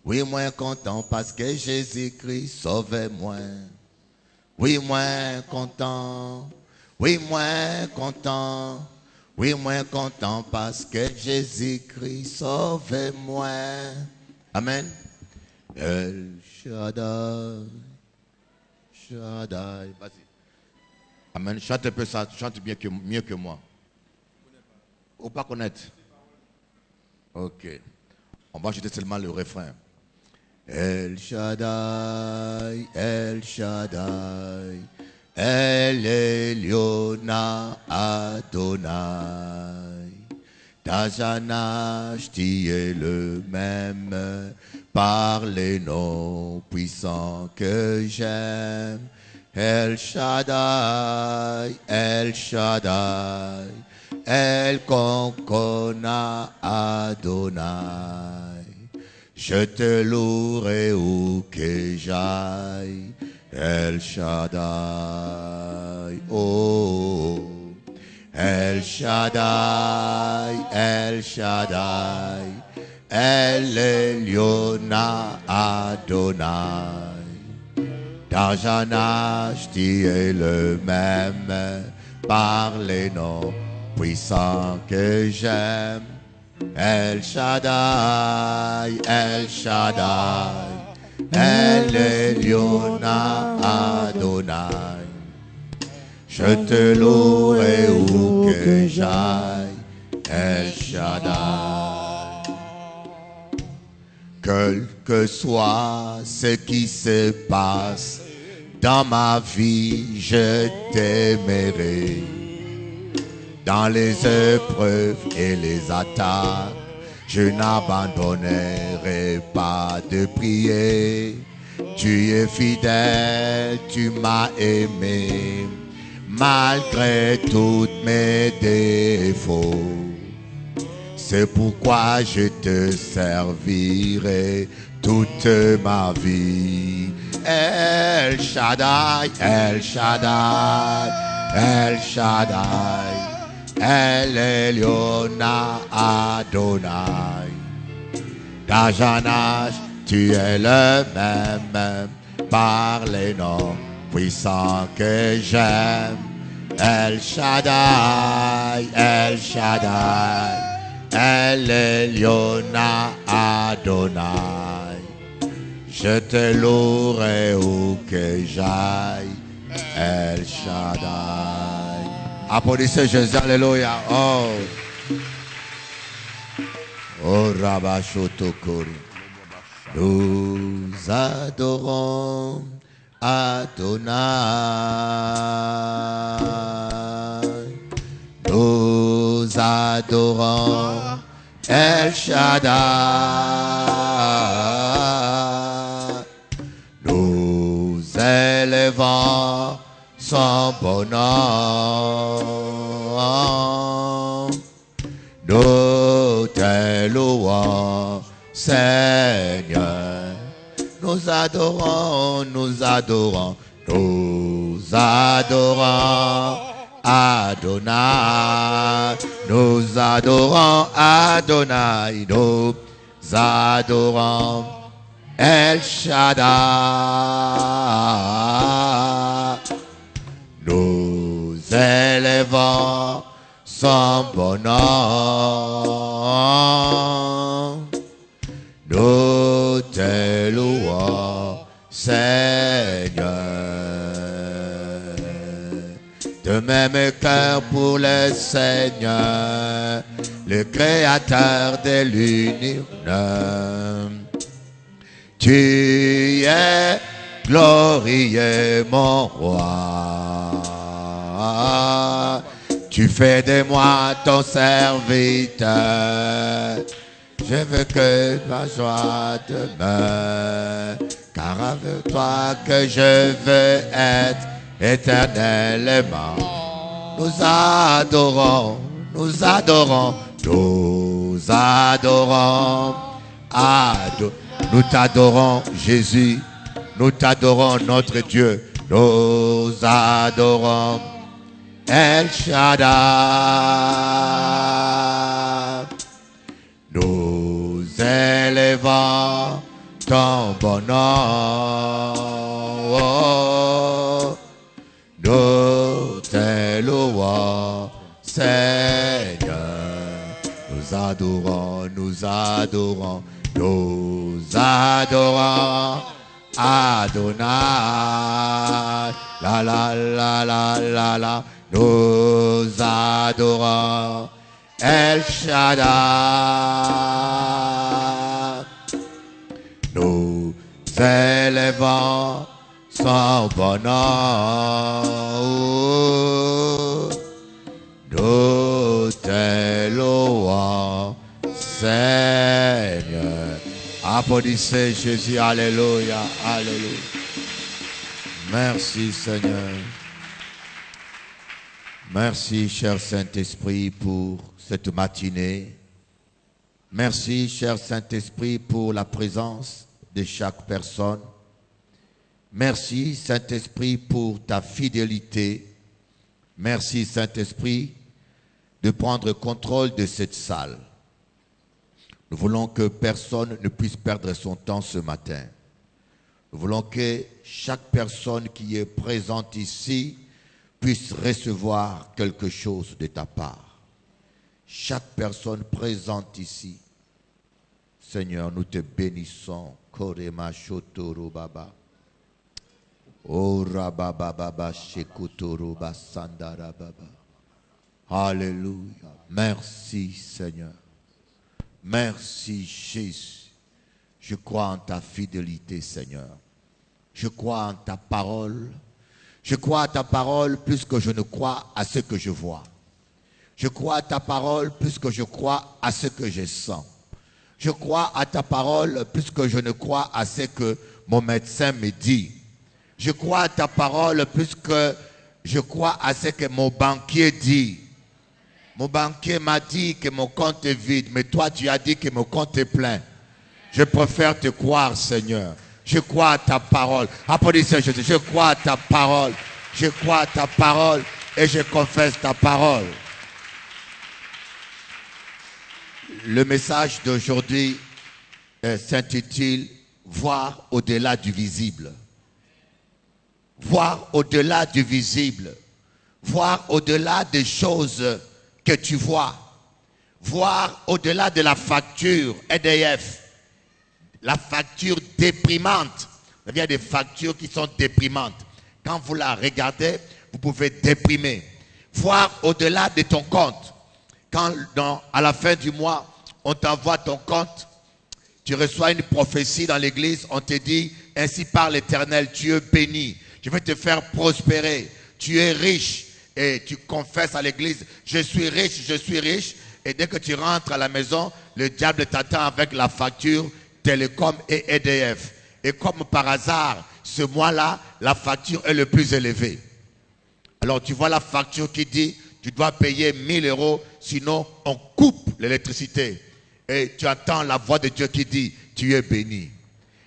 Oui, moins content parce que Jésus-Christ sauve moi. Oui, moins content. Oui, moins content. Oui, moins content parce que Jésus-Christ sauve moi. Amen. El Shaddai. Shaddai. Vas-y. Amen. Chante un peu ça. Chante mieux que moi. Ou pas connaître? Ok. On va chanter seulement le refrain. El Shaddai, El Shaddai, El Eliona Adonai. Tajanash, tu es le même par les noms puissants que j'aime. El Shaddai, El Shaddai, El Konkona Adonai. Je te louerai où que j'aille, El Shaddai, oh, El Shaddai, El Shaddai, El Eliona Adonai. Tajanash, tu es le même par les noms puissants que j'aime. El Shaddai, El Shaddai, El Eliona Adonai. Je te louerai où que j'aille, El Shaddai. Quel que soit ce qui se passe dans ma vie, je t'aimerai. Dans les épreuves et les attaques, je n'abandonnerai pas de prier. Tu es fidèle, tu m'as aimé, malgré tous mes défauts. C'est pourquoi je te servirai toute ma vie. El Shaddai, El Shaddai, El Shaddai. El Eliona Adonai. Tajanash, tu es le même par les noms puissants que j'aime. El Shaddai, El Shaddai, El Eliona Adonai. Je te louerai où que j'aille, El Shaddai. Applaudissez Jésus, alléluia. Oh, oh, Rabashotokori. Nous adorons Adonai. Nous adorons El Shaddai. Nous élevons son bon nom. Nous te louons, Seigneur. Nous adorons, nous adorons, nous adorons Adonai. Nous adorons Adonai. Nous adorons El Shaddai. Nous élevons son bon nom. Nous te louons, Seigneur. De même cœur pour le Seigneur, le Créateur de l'univers. Tu es glorieux, mon roi. Tu fais de moi ton serviteur. Je veux que ma joie demeure, car avec toi que je veux être éternellement. Nous adorons, nous adorons, nous adorons, nous t'adorons Jésus, nous t'adorons notre Dieu, nous adorons El Shaddai. Nous élevons ton bonheur. Oh, nous te louons, Seigneur. Nous adorons, nous adorons, nous adorons Adonai. La la la la la la. Nous adorons El Shaddai. Nous élevons son bonheur. Nous te louons, Seigneur. Applaudissez Jésus. Alléluia. Alléluia. Merci Seigneur. Merci cher Saint-Esprit pour cette matinée. Merci cher Saint-Esprit pour la présence de chaque personne. Merci Saint-Esprit pour ta fidélité. Merci Saint-Esprit de prendre contrôle de cette salle. Nous voulons que personne ne puisse perdre son temps ce matin. Nous voulons que chaque personne qui est présente ici puisse recevoir quelque chose de ta part. Chaque personne présente ici, Seigneur, nous te bénissons. Korema shotoro baba. Ora baba baba shekotoro basandara baba. Alléluia. Merci Seigneur. Merci Jésus. Je crois en ta fidélité Seigneur. Je crois en ta parole. Je crois à ta parole plus que je ne crois à ce que je vois. Je crois à ta parole plus que je crois à ce que je sens. Je crois à ta parole plus que je ne crois à ce que mon médecin me dit. Je crois à ta parole plus que je crois à ce que mon banquier dit. Mon banquier m'a dit que mon compte est vide, mais toi tu as dit que mon compte est plein. Je préfère te croire, Seigneur. Je crois à ta parole. Applaudissez Jésus. Je crois à ta parole. Je crois à ta parole et je confesse ta parole. Le message d'aujourd'hui s'intitule « Voir au-delà du visible ». Voir au-delà du visible. Voir au-delà des choses que tu vois. Voir au-delà de la facture EDF. La facture déprimante. Il y a des factures qui sont déprimantes. Quand vous la regardez, vous pouvez déprimer. Voir au-delà de ton compte. Quand à la fin du mois, on t'envoie ton compte, tu reçois une prophétie dans l'église, on te dit, ainsi parle l'Éternel, tu es béni. Je vais te faire prospérer. Tu es riche. Et tu confesses à l'église, je suis riche, je suis riche. Et dès que tu rentres à la maison, le diable t'attend avec la facture Télécom et EDF. Et comme par hasard, ce mois-là, la facture est le plus élevée. Alors tu vois la facture qui dit, tu dois payer 1000 €, sinon on coupe l'électricité. Et tu entends la voix de Dieu qui dit, tu es béni.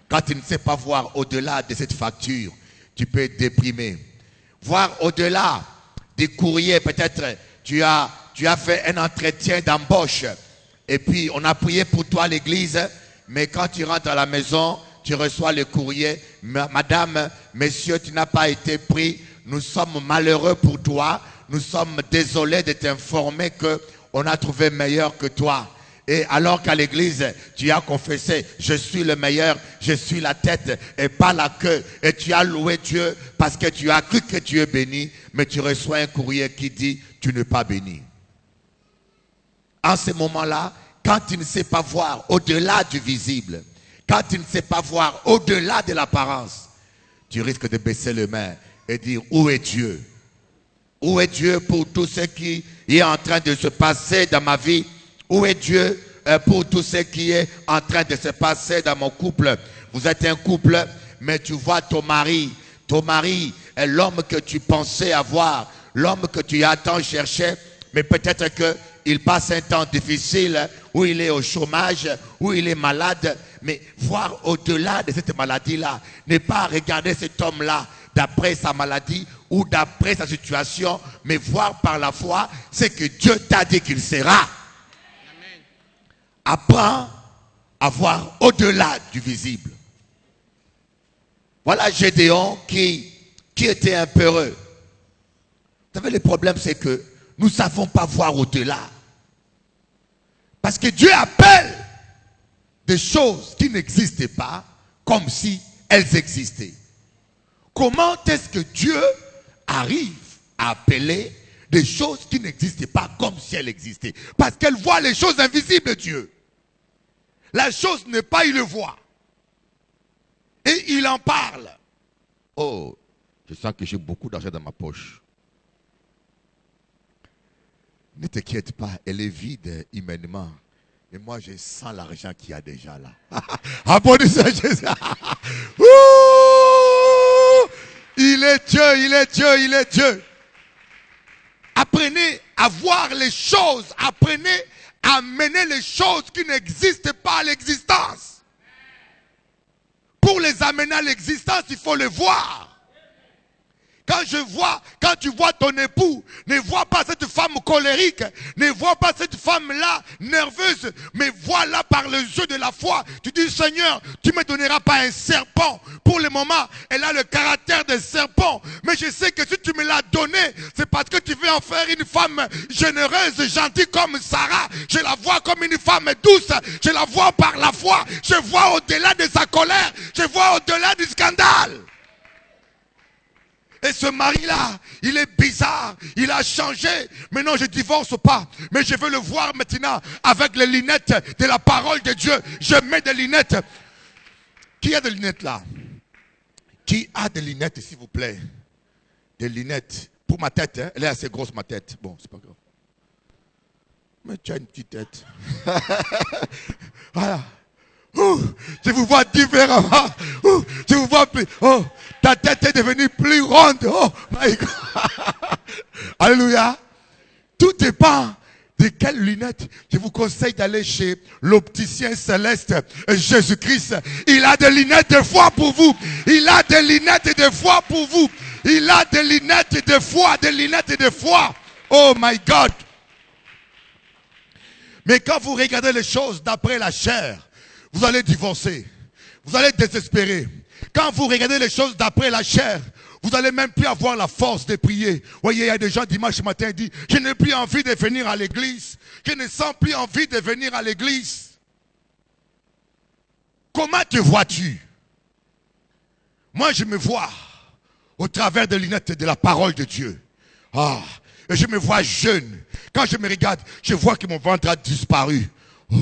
Quand tu ne sais pas voir au-delà de cette facture, tu peux être déprimé. Voir au-delà des courriers, peut-être tu as fait un entretien d'embauche et puis on a prié pour toi à l'église, mais quand tu rentres à la maison, tu reçois le courrier, madame, monsieur, tu n'as pas été pris, nous sommes malheureux pour toi, nous sommes désolés de t'informer qu'on a trouvé meilleur que toi. Et alors qu'à l'église, tu as confessé, je suis le meilleur, je suis la tête et pas la queue. Et tu as loué Dieu parce que tu as cru que tu es béni, mais tu reçois un courrier qui dit, tu n'es pas béni. En ce moment-là, quand tu ne sais pas voir au-delà du visible, quand tu ne sais pas voir au-delà de l'apparence, tu risques de baisser les mains et dire, où est Dieu? Où est Dieu pour tout ce qui est en train de se passer dans ma vie? Où est Dieu pour tout ce qui est en train de se passer dans mon couple? Vous êtes un couple, mais tu vois ton mari est l'homme que tu pensais avoir, l'homme que tu as tant cherché, mais peut-être qu'il passe un temps difficile, où il est au chômage, où il est malade, mais voir au-delà de cette maladie-là, ne pas regarder cet homme-là d'après sa maladie ou d'après sa situation, mais voir par la foi ce que Dieu t'a dit qu'il sera. Apprends à voir au-delà du visible. Voilà Gédéon qui était un peureux. Vous savez, le problème, c'est que nous ne savons pas voir au-delà. Parce que Dieu appelle des choses qui n'existaient pas comme si elles existaient. Comment est-ce que Dieu arrive à appeler des choses qui n'existaient pas comme si elles existaient? Parce qu'elle voit les choses invisibles de Dieu. La chose n'est pas, il le voit. Et il en parle. Oh, je sens que j'ai beaucoup d'argent dans ma poche. Ne t'inquiète pas, elle est vide humainement. Et moi, je sens l'argent qu'il y a déjà là. Applaudissez Jésus. Il est Dieu, il est Dieu, il est Dieu. Apprenez à voir les choses. Apprenez à mener les choses qui n'existent pas à l'existence. Pour les amener à l'existence, il faut les voir. Quand tu vois ton époux, ne vois pas cette femme colérique, ne vois pas cette femme-là nerveuse, mais vois-la par les yeux de la foi. Tu dis, Seigneur, tu ne me donneras pas un serpent. Pour le moment, elle a le caractère d'un serpent. Mais je sais que si tu me l'as donné, c'est parce que tu veux en faire une femme généreuse, gentille comme Sarah. Je la vois comme une femme douce. Je la vois par la foi. Je vois au-delà de sa colère. Je vois au-delà du scandale. Et ce mari-là, il est bizarre, il a changé. Mais non, je ne divorce pas. Mais je veux le voir maintenant avec les lunettes de la parole de Dieu. Je mets des lunettes. Qui a des lunettes là? Qui a des lunettes, s'il vous plaît? Des lunettes. Pour ma tête, hein? Elle est assez grosse, ma tête. Bon, c'est pas grave. Mais tu as une petite tête. Voilà. Je vous vois différemment. Je vous vois plus. Oh, ta tête est devenue plus ronde. Oh, my God. Alléluia. Tout dépend de quelles lunettes. Je vous conseille d'aller chez l'opticien céleste Jésus-Christ. Il a des lunettes de foi pour vous. Il a des lunettes de foi pour vous. Il a des lunettes de foi, des lunettes de foi. Oh my God. Mais quand vous regardez les choses d'après la chair, vous allez divorcer. Vous allez désespérer. Quand vous regardez les choses d'après la chair, vous n'allez même plus avoir la force de prier. Vous voyez, il y a des gens dimanche matin qui disent, je n'ai plus envie de venir à l'église. Je ne sens plus envie de venir à l'église. Comment te vois-tu? Moi, je me vois au travers des lunettes de la parole de Dieu. Ah, et je me vois jeune. Quand je me regarde, je vois que mon ventre a disparu. Oh.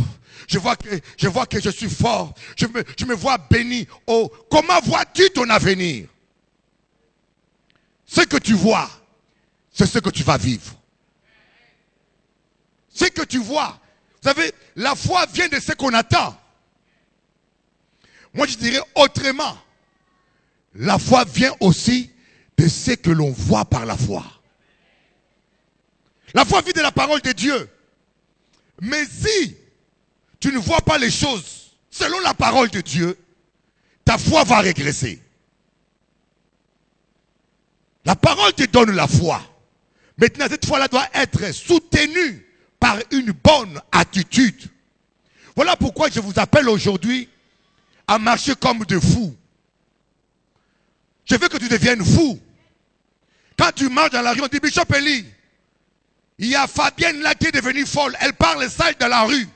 Je vois que je suis fort. Je me vois béni. Oh, comment vois-tu ton avenir? Ce que tu vois, c'est ce que tu vas vivre. Ce que tu vois. Vous savez, la foi vient de ce qu'on attend. Moi, je dirais autrement. La foi vient aussi de ce que l'on voit par la foi. La foi vient de la parole de Dieu. Mais si tu ne vois pas les choses selon la parole de Dieu, ta foi va régresser. La parole te donne la foi. Maintenant, cette foi-là doit être soutenue par une bonne attitude. Voilà pourquoi je vous appelle aujourd'hui à marcher comme de fous. Je veux que tu deviennes fou. Quand tu marches dans la rue, on dit, Bishop Eli, il y a Fabienne là qui est devenue folle. Elle parle seule dans la rue.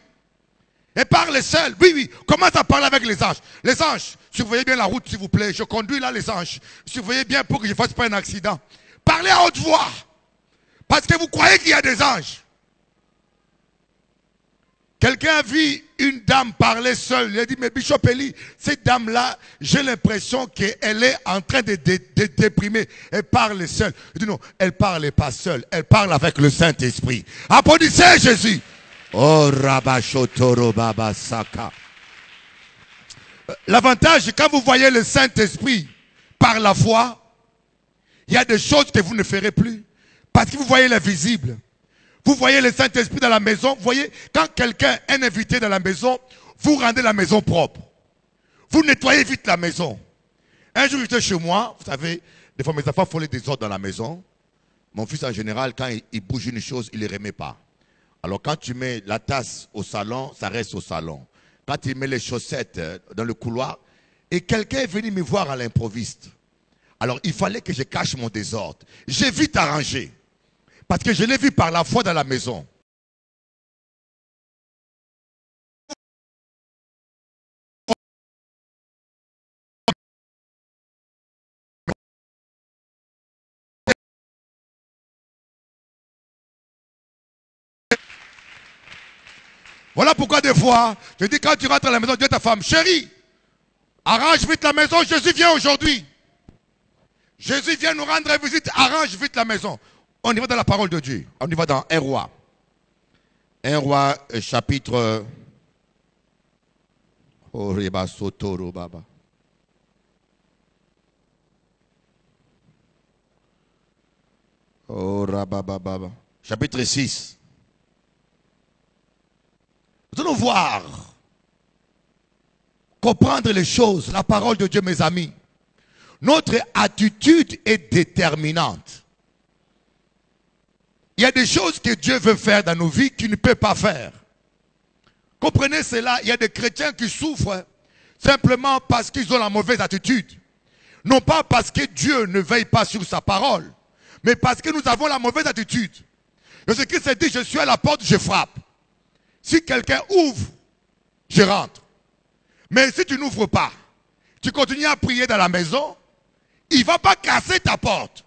Elle parle seule. Oui, oui. Commence à parler avec les anges. Les anges, surveillez bien la route, s'il vous plaît. Je conduis là les anges. Surveillez bien pour que je ne fasse pas un accident. Parlez à haute voix. Parce que vous croyez qu'il y a des anges. Quelqu'un a vu une dame parler seule. Il a dit, mais Bishop Eli, cette dame-là, j'ai l'impression qu'elle est en train de déprimer. Elle parle seule. Il dit non, elle ne parle pas seule. Elle parle avec le Saint-Esprit. Applaudissez Jésus. Oh, Rabashotoro Baba Saka. L'avantage, quand vous voyez le Saint-Esprit par la foi, il y a des choses que vous ne ferez plus. Parce que vous voyez l'invisible. Vous voyez le Saint-Esprit dans la maison. Vous voyez, quand quelqu'un est invité dans la maison, vous rendez la maison propre. Vous nettoyez vite la maison. Un jour, j'étais chez moi. Vous savez, des fois, mes enfants font les désordres dans la maison. Mon fils, en général, quand il bouge une chose, il ne les remet pas. Alors, quand tu mets la tasse au salon, ça reste au salon. Quand il met les chaussettes dans le couloir, Et quelqu'un est venu me voir à l'improviste. Alors il fallait que je cache mon désordre. J'ai vite arrangé. Parce que je l'ai vu par la foi dans la maison. Voilà pourquoi des fois, je dis quand tu rentres à la maison, dis à ta femme, chérie, arrange vite la maison, Jésus vient aujourd'hui. Jésus vient nous rendre visite, arrange vite la maison. On y va dans la parole de Dieu. On y va dans 1 roi. 1 roi chapitre... Oh, Reba Sotoro Baba. Oh, Rabababa. Chapitre 6. Nous allons voir, comprendre les choses, la parole de Dieu, mes amis. Notre attitude est déterminante. Il y a des choses que Dieu veut faire dans nos vies qu'il ne peut pas faire. Comprenez cela, il y a des chrétiens qui souffrent simplement parce qu'ils ont la mauvaise attitude. Non pas parce que Dieu ne veille pas sur sa parole, mais parce que nous avons la mauvaise attitude. Jésus-Christ dit, je suis à la porte, je frappe. Si quelqu'un ouvre, je rentre. Mais si tu n'ouvres pas, tu continues à prier dans la maison, il ne va pas casser ta porte.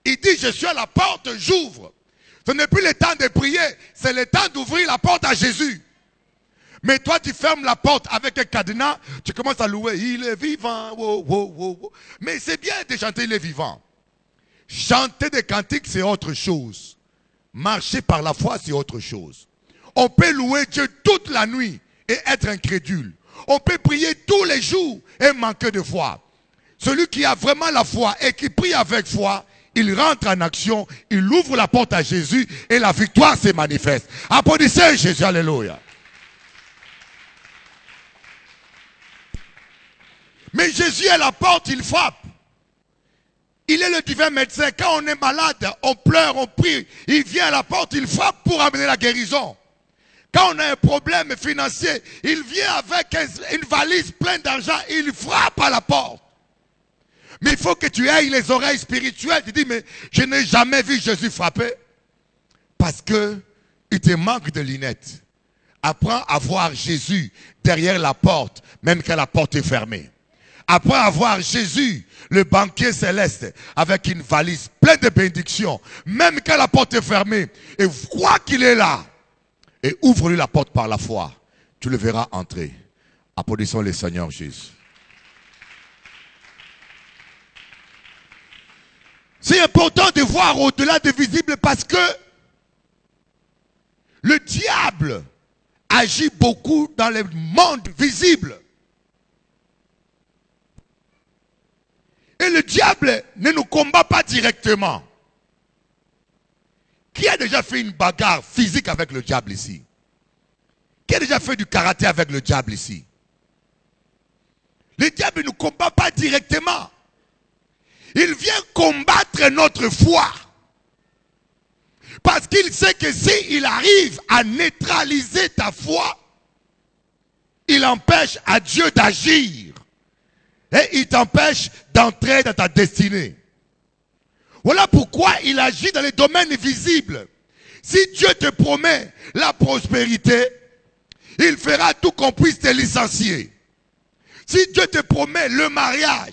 Il dit, je suis à la porte, j'ouvre. Ce n'est plus le temps de prier, c'est le temps d'ouvrir la porte à Jésus. Mais toi, tu fermes la porte avec un cadenas, tu commences à louer, il est vivant. Wow, wow, wow. Mais c'est bien de chanter, il est vivant. Chanter des cantiques, c'est autre chose. Marcher par la foi, c'est autre chose. On peut louer Dieu toute la nuit et être incrédule. On peut prier tous les jours et manquer de foi. Celui qui a vraiment la foi et qui prie avec foi, il rentre en action, il ouvre la porte à Jésus et la victoire se manifeste. Applaudissez Jésus, alléluia. Mais Jésus est à la porte, il frappe. Il est le divin médecin. Quand on est malade, on pleure, on prie. Il vient à la porte, il frappe pour amener la guérison. Quand on a un problème financier, il vient avec une valise pleine d'argent, il frappe à la porte. Mais il faut que tu aies les oreilles spirituelles. Tu dis, mais je n'ai jamais vu Jésus frapper. Parce que il te manque de lunettes. Apprends à voir Jésus derrière la porte, même quand la porte est fermée. Apprends à voir Jésus, le banquier céleste, avec une valise pleine de bénédictions, même quand la porte est fermée. Et crois qu'il est là. Et ouvre-lui la porte par la foi. Tu le verras entrer. Applaudissons le Seigneur Jésus. C'est important de voir au-delà des visibles parce que le diable agit beaucoup dans le monde visible. Et le diable ne nous combat pas directement. Qui a déjà fait une bagarre physique avec le diable ici? Qui a déjà fait du karaté avec le diable ici? Le diable ne nous combat pas directement. Il vient combattre notre foi. Parce qu'il sait que s'il arrive à neutraliser ta foi, il empêche à Dieu d'agir. Et il t'empêche d'entrer dans ta destinée. Voilà pourquoi il agit dans les domaines visibles. Si Dieu te promet la prospérité, il fera tout qu'on puisse te licencier. Si Dieu te promet le mariage,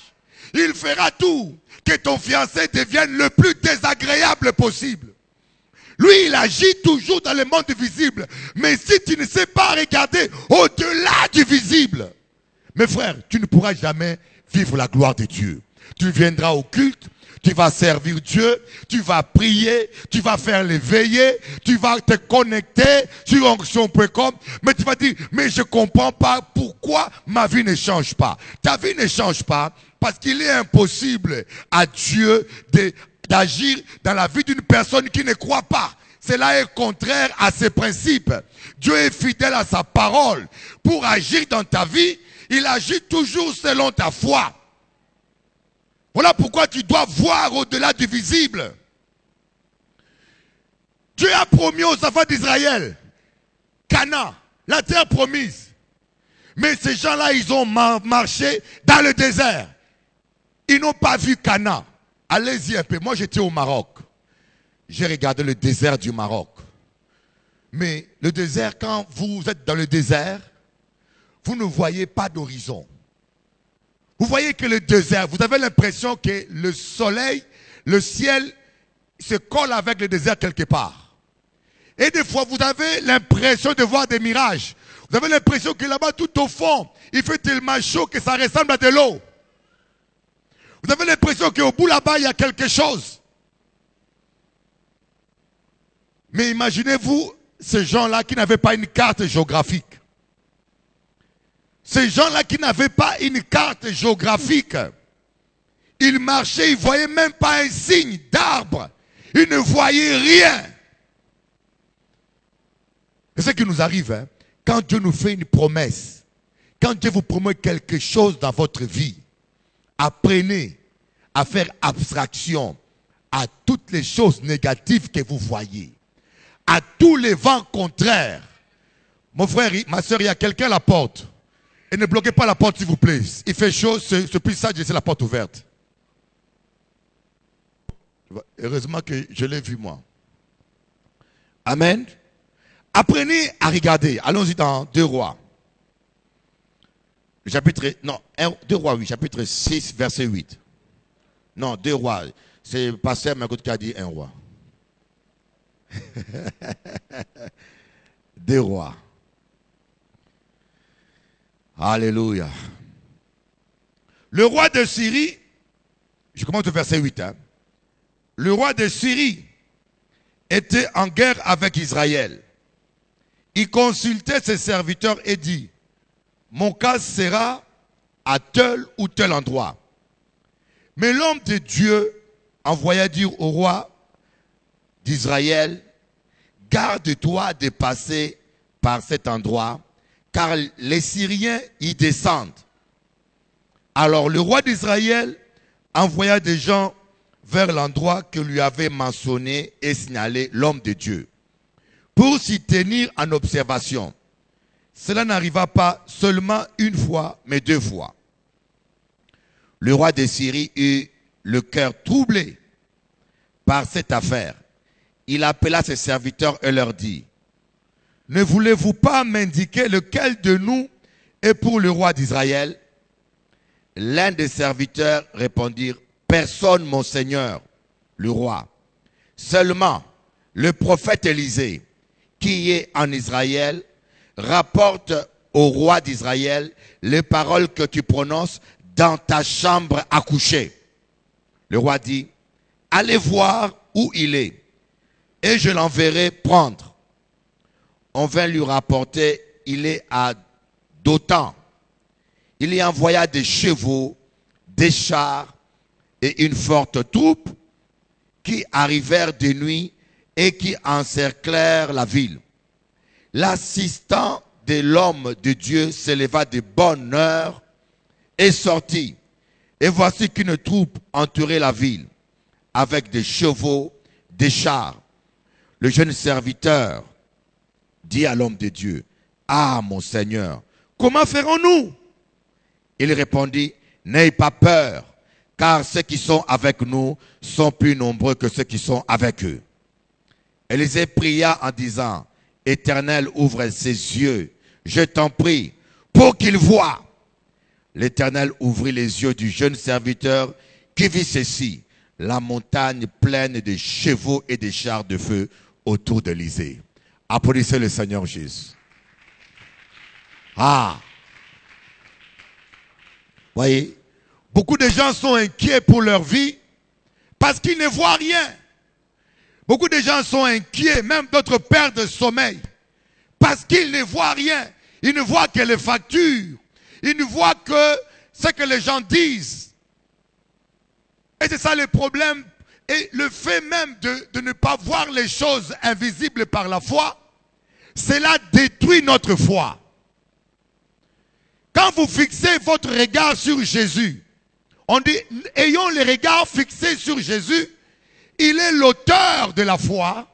il fera tout que ton fiancé devienne le plus désagréable possible. Lui, il agit toujours dans le monde visible. Mais si tu ne sais pas regarder au-delà du visible, mes frères, tu ne pourras jamais vivre la gloire de Dieu. Tu viendras au culte, tu vas servir Dieu, tu vas prier, tu vas faire les veillées, tu vas te connecter sur onction.com, mais tu vas dire, mais je ne comprends pas pourquoi ma vie ne change pas. Ta vie ne change pas parce qu'il est impossible à Dieu d'agir dans la vie d'une personne qui ne croit pas. Cela est contraire à ses principes. Dieu est fidèle à sa parole. Pour agir dans ta vie, il agit toujours selon ta foi. Voilà pourquoi tu dois voir au-delà du visible. Dieu a promis aux enfants d'Israël Canaan, la terre promise. Mais ces gens-là, ils ont marché dans le désert. Ils n'ont pas vu Canaan. Allez-y un peu. Moi, j'étais au Maroc. J'ai regardé le désert du Maroc. Mais le désert, quand vous êtes dans le désert, vous ne voyez pas d'horizon. Vous voyez que le désert, vous avez l'impression que le soleil, le ciel se colle avec le désert quelque part. Et des fois, vous avez l'impression de voir des mirages. Vous avez l'impression que là-bas, tout au fond, il fait tellement chaud que ça ressemble à de l'eau. Vous avez l'impression qu'au bout là-bas, il y a quelque chose. Mais imaginez-vous ces gens-là qui n'avaient pas une carte géographique. Ces gens-là qui n'avaient pas une carte géographique. Ils marchaient, ils ne voyaient même pas un signe d'arbre. Ils ne voyaient rien. C'est ce qui nous arrive, hein? Quand Dieu nous fait une promesse, quand Dieu vous promet quelque chose dans votre vie, apprenez à faire abstraction à toutes les choses négatives que vous voyez, à tous les vents contraires. Mon frère, ma soeur, il y a quelqu'un à la porte. Et ne bloquez pas la porte, s'il vous plaît. Il fait chaud, c'est plus sage de laisser la porte ouverte. Heureusement que je l'ai vu, moi. Amen. Apprenez à regarder. Allons-y dans 2 Rois. Chapitre, non, 2 Rois, oui, chapitre 6, verset 8. Non, 2 Rois. C'est pasteur Makout qui a dit 1 roi. 2 Rois. Alléluia. Le roi de Syrie, je commence au verset 8. Hein. Le roi de Syrie était en guerre avec Israël. Il consultait ses serviteurs et dit, mon cas sera à tel ou tel endroit. Mais l'homme de Dieu envoya dire au roi d'Israël, garde-toi de passer par cet endroit, car les Syriens y descendent. Alors le roi d'Israël envoya des gens vers l'endroit que lui avait mentionné et signalé l'homme de Dieu, pour s'y tenir en observation. Cela n'arriva pas seulement une fois, mais 2 fois. Le roi de Syrie eut le cœur troublé par cette affaire. Il appela ses serviteurs et leur dit, ne voulez-vous pas m'indiquer lequel de nous est pour le roi d'Israël? L'un des serviteurs répondit, personne, mon seigneur, le roi. Seulement, le prophète Élisée, qui est en Israël, rapporte au roi d'Israël les paroles que tu prononces dans ta chambre à coucher. Le roi dit, allez voir où il est, et je l'enverrai prendre. On vint lui rapporter, il est à Dothan. Il y envoya des chevaux, des chars et une forte troupe qui arrivèrent de nuit et qui encerclèrent la ville. L'assistant de l'homme de Dieu s'éleva de bonne heure et sortit. Et voici qu'une troupe entourait la ville avec des chevaux, des chars. Le jeune serviteur dit à l'homme de Dieu, ah mon Seigneur, comment ferons-nous? Il répondit, n'ayez pas peur, car ceux qui sont avec nous sont plus nombreux que ceux qui sont avec eux. Élisée pria en disant, Éternel, ouvre ses yeux, je t'en prie, pour qu'il voie. L'Éternel ouvrit les yeux du jeune serviteur qui vit ceci, la montagne pleine de chevaux et de chars de feu autour d'Élisée. Applaudissez le Seigneur Jésus. Ah! Voyez, beaucoup de gens sont inquiets pour leur vie parce qu'ils ne voient rien. Beaucoup de gens sont inquiets, même d'autres perdent le sommeil parce qu'ils ne voient rien. Ils ne voient que les factures. Ils ne voient que ce que les gens disent. Et c'est ça le problème. Et le fait même de ne pas voir les choses invisibles par la foi, cela détruit notre foi. Quand vous fixez votre regard sur Jésus, on dit, ayons les regards fixés sur Jésus, il est l'auteur de la foi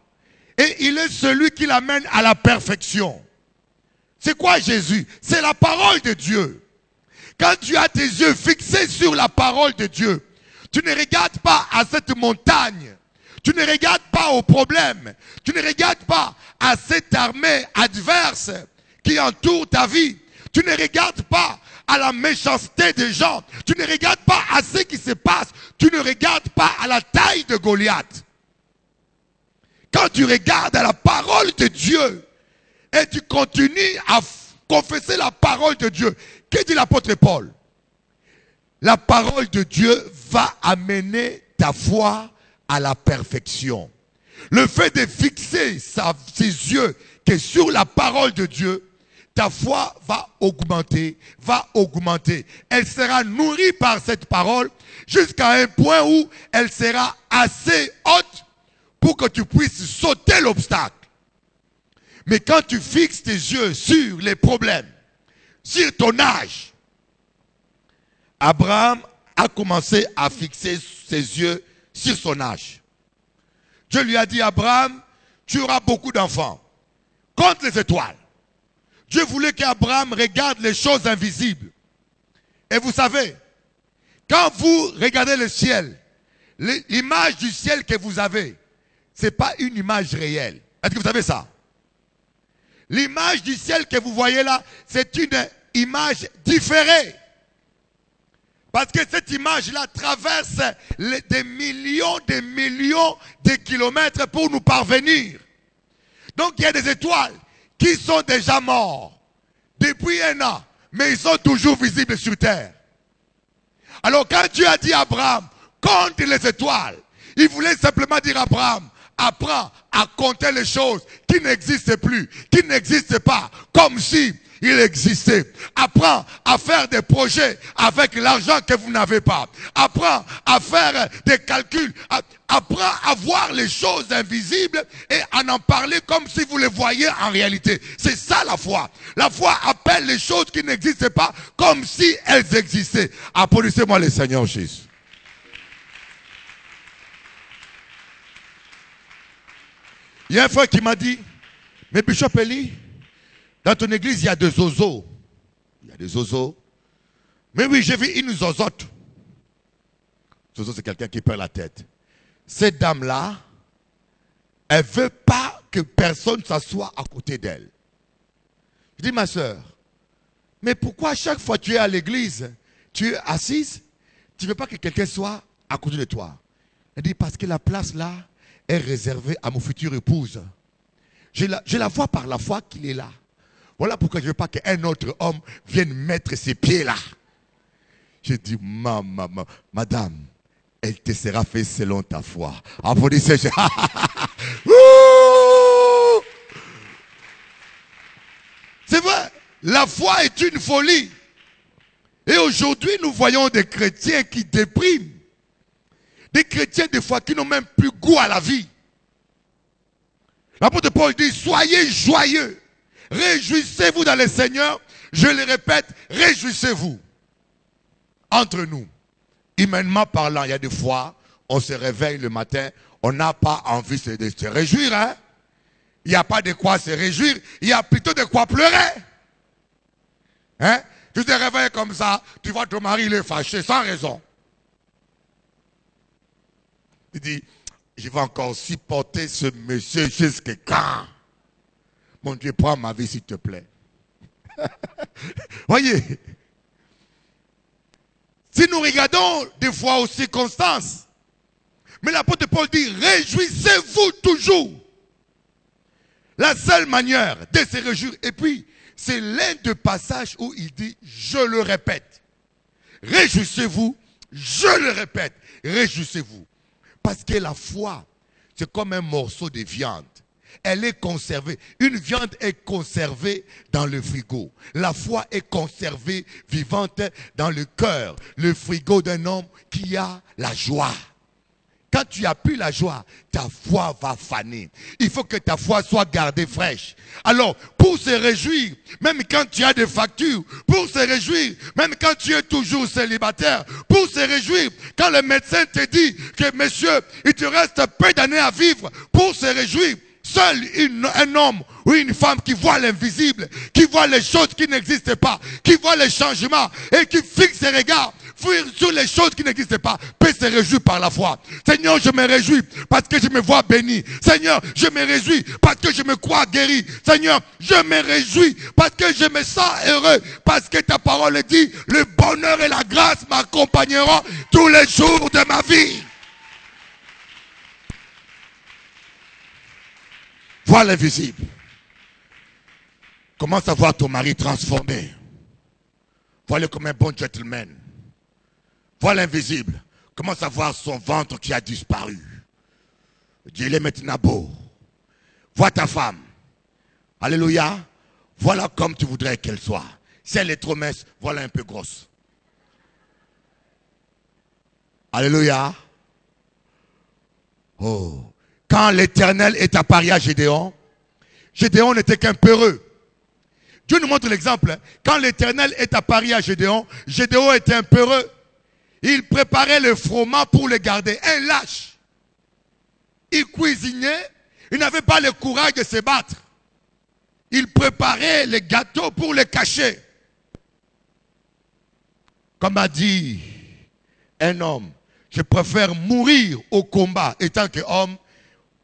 et il est celui qui l'amène à la perfection. C'est quoi Jésus? C'est la parole de Dieu. Quand tu as tes yeux fixés sur la parole de Dieu, tu ne regardes pas à cette montagne. Tu ne regardes pas au problème. Tu ne regardes pas à cette armée adverse qui entoure ta vie. Tu ne regardes pas à la méchanceté des gens. Tu ne regardes pas à ce qui se passe. Tu ne regardes pas à la taille de Goliath. Quand tu regardes à la parole de Dieu et tu continues à confesser la parole de Dieu, que dit l'apôtre Paul? La parole de Dieu va amener ta foi à la perfection. Le fait de fixer ses yeux que sur la parole de Dieu, ta foi va augmenter, Elle sera nourrie par cette parole jusqu'à un point où elle sera assez haute pour que tu puisses sauter l'obstacle. Mais quand tu fixes tes yeux sur les problèmes, sur ton âge, Abraham a commencé à fixer ses yeux sur son âge. Dieu lui a dit, Abraham, tu auras beaucoup d'enfants. Compte les étoiles. Dieu voulait qu'Abraham regarde les choses invisibles. Et vous savez, quand vous regardez le ciel, l'image du ciel que vous avez, ce n'est pas une image réelle. Est-ce que vous savez ça? L'image du ciel que vous voyez là, c'est une image différée. Parce que cette image-là traverse des millions de kilomètres pour nous parvenir. Donc il y a des étoiles qui sont déjà morts depuis un an, mais ils sont toujours visibles sur terre. Alors quand Dieu a dit à Abraham, compte les étoiles, il voulait simplement dire à Abraham, apprends à compter les choses qui n'existent plus, qui n'existent pas, comme si il existait. Apprends à faire des projets avec l'argent que vous n'avez pas. Apprends à faire des calculs. Apprends à voir les choses invisibles et à en parler comme si vous les voyiez en réalité. C'est ça la foi. La foi appelle les choses qui n'existent pas comme si elles existaient. Applaudissez-moi le Seigneur Jésus. Il y a un frère qui m'a dit, mais Bishop Eli, dans ton église, il y a des zozos. Il y a des zozos. Mais oui, j'ai vu une zozote. Zozo, c'est quelqu'un qui perd la tête. Cette dame-là, elle ne veut pas que personne s'assoie à côté d'elle. Je dis, ma soeur, mais pourquoi chaque fois que tu es à l'église, tu es assise, tu ne veux pas que quelqu'un soit à côté de toi? Elle dit, parce que la place là est réservée à mon futur épouse. Je la vois par la foi qu'il est là. Voilà pourquoi je ne veux pas qu'un autre homme vienne mettre ses pieds là. Je dis, madame, elle te sera faite selon ta foi. Applaudissez. C'est vrai, la foi est une folie. Et aujourd'hui, nous voyons des chrétiens qui dépriment. Des chrétiens, des fois, qui n'ont même plus goût à la vie. L'apôtre Paul dit, soyez joyeux. Réjouissez-vous dans le Seigneur. Je le répète, réjouissez-vous. Entre nous, humainement parlant, il y a des fois, on se réveille le matin, on n'a pas envie de se réjouir. Hein? Il n'y a pas de quoi se réjouir, il y a plutôt de quoi pleurer. Hein? Tu te réveilles comme ça, tu vois ton mari, il est fâché, sans raison. Tu dis, je vais encore supporter ce monsieur jusqu'à quand? Mon Dieu, prends ma vie s'il te plaît. Voyez, si nous regardons des fois aux circonstances, mais l'apôtre Paul dit, réjouissez-vous toujours. La seule manière de se réjouir, et puis c'est l'un des passages où il dit, je le répète, réjouissez-vous, je le répète, réjouissez-vous. Parce que la foi, c'est comme un morceau de viande. Elle est conservée. Une viande est conservée dans le frigo. La foi est conservée vivante dans le cœur, le frigo d'un homme qui a la joie. Quand tu n'as plus la joie, ta foi va faner. Il faut que ta foi soit gardée fraîche. Alors, pour se réjouir, même quand tu as des factures, pour se réjouir, même quand tu es toujours célibataire, pour se réjouir, quand le médecin te dit que, monsieur, il te reste peu d'années à vivre, pour se réjouir, Seul un homme ou une femme qui voit l'invisible, qui voit les choses qui n'existent pas, qui voit les changements et qui fixe ses regards sur les choses qui n'existent pas, peut se réjouir par la foi. Seigneur, je me réjouis parce que je me vois béni. Seigneur, je me réjouis parce que je me crois guéri. Seigneur, je me réjouis parce que je me sens heureux. Parce que ta parole dit, le bonheur et la grâce m'accompagneront tous les jours de ma vie. Vois l'invisible. Commence à voir ton mari transformé. Vois-le comme un bon gentleman. Vois l'invisible. Commence à voir son ventre qui a disparu. Dieu, il est maintenant beau. Vois ta femme. Alléluia. Voilà comme tu voudrais qu'elle soit. Si elle est trop mince, voilà un peu grosse. Alléluia. Oh. Quand l'Éternel est apparu à Gédéon, Gédéon n'était qu'un peureux. Dieu nous montre l'exemple. Quand l'Éternel est apparu à Gédéon, Gédéon était un peureux. Il préparait le froment pour le garder. Un lâche. Il cuisinait. Il n'avait pas le courage de se battre. Il préparait les gâteaux pour les cacher. Comme a dit un homme, je préfère mourir au combat étant qu'homme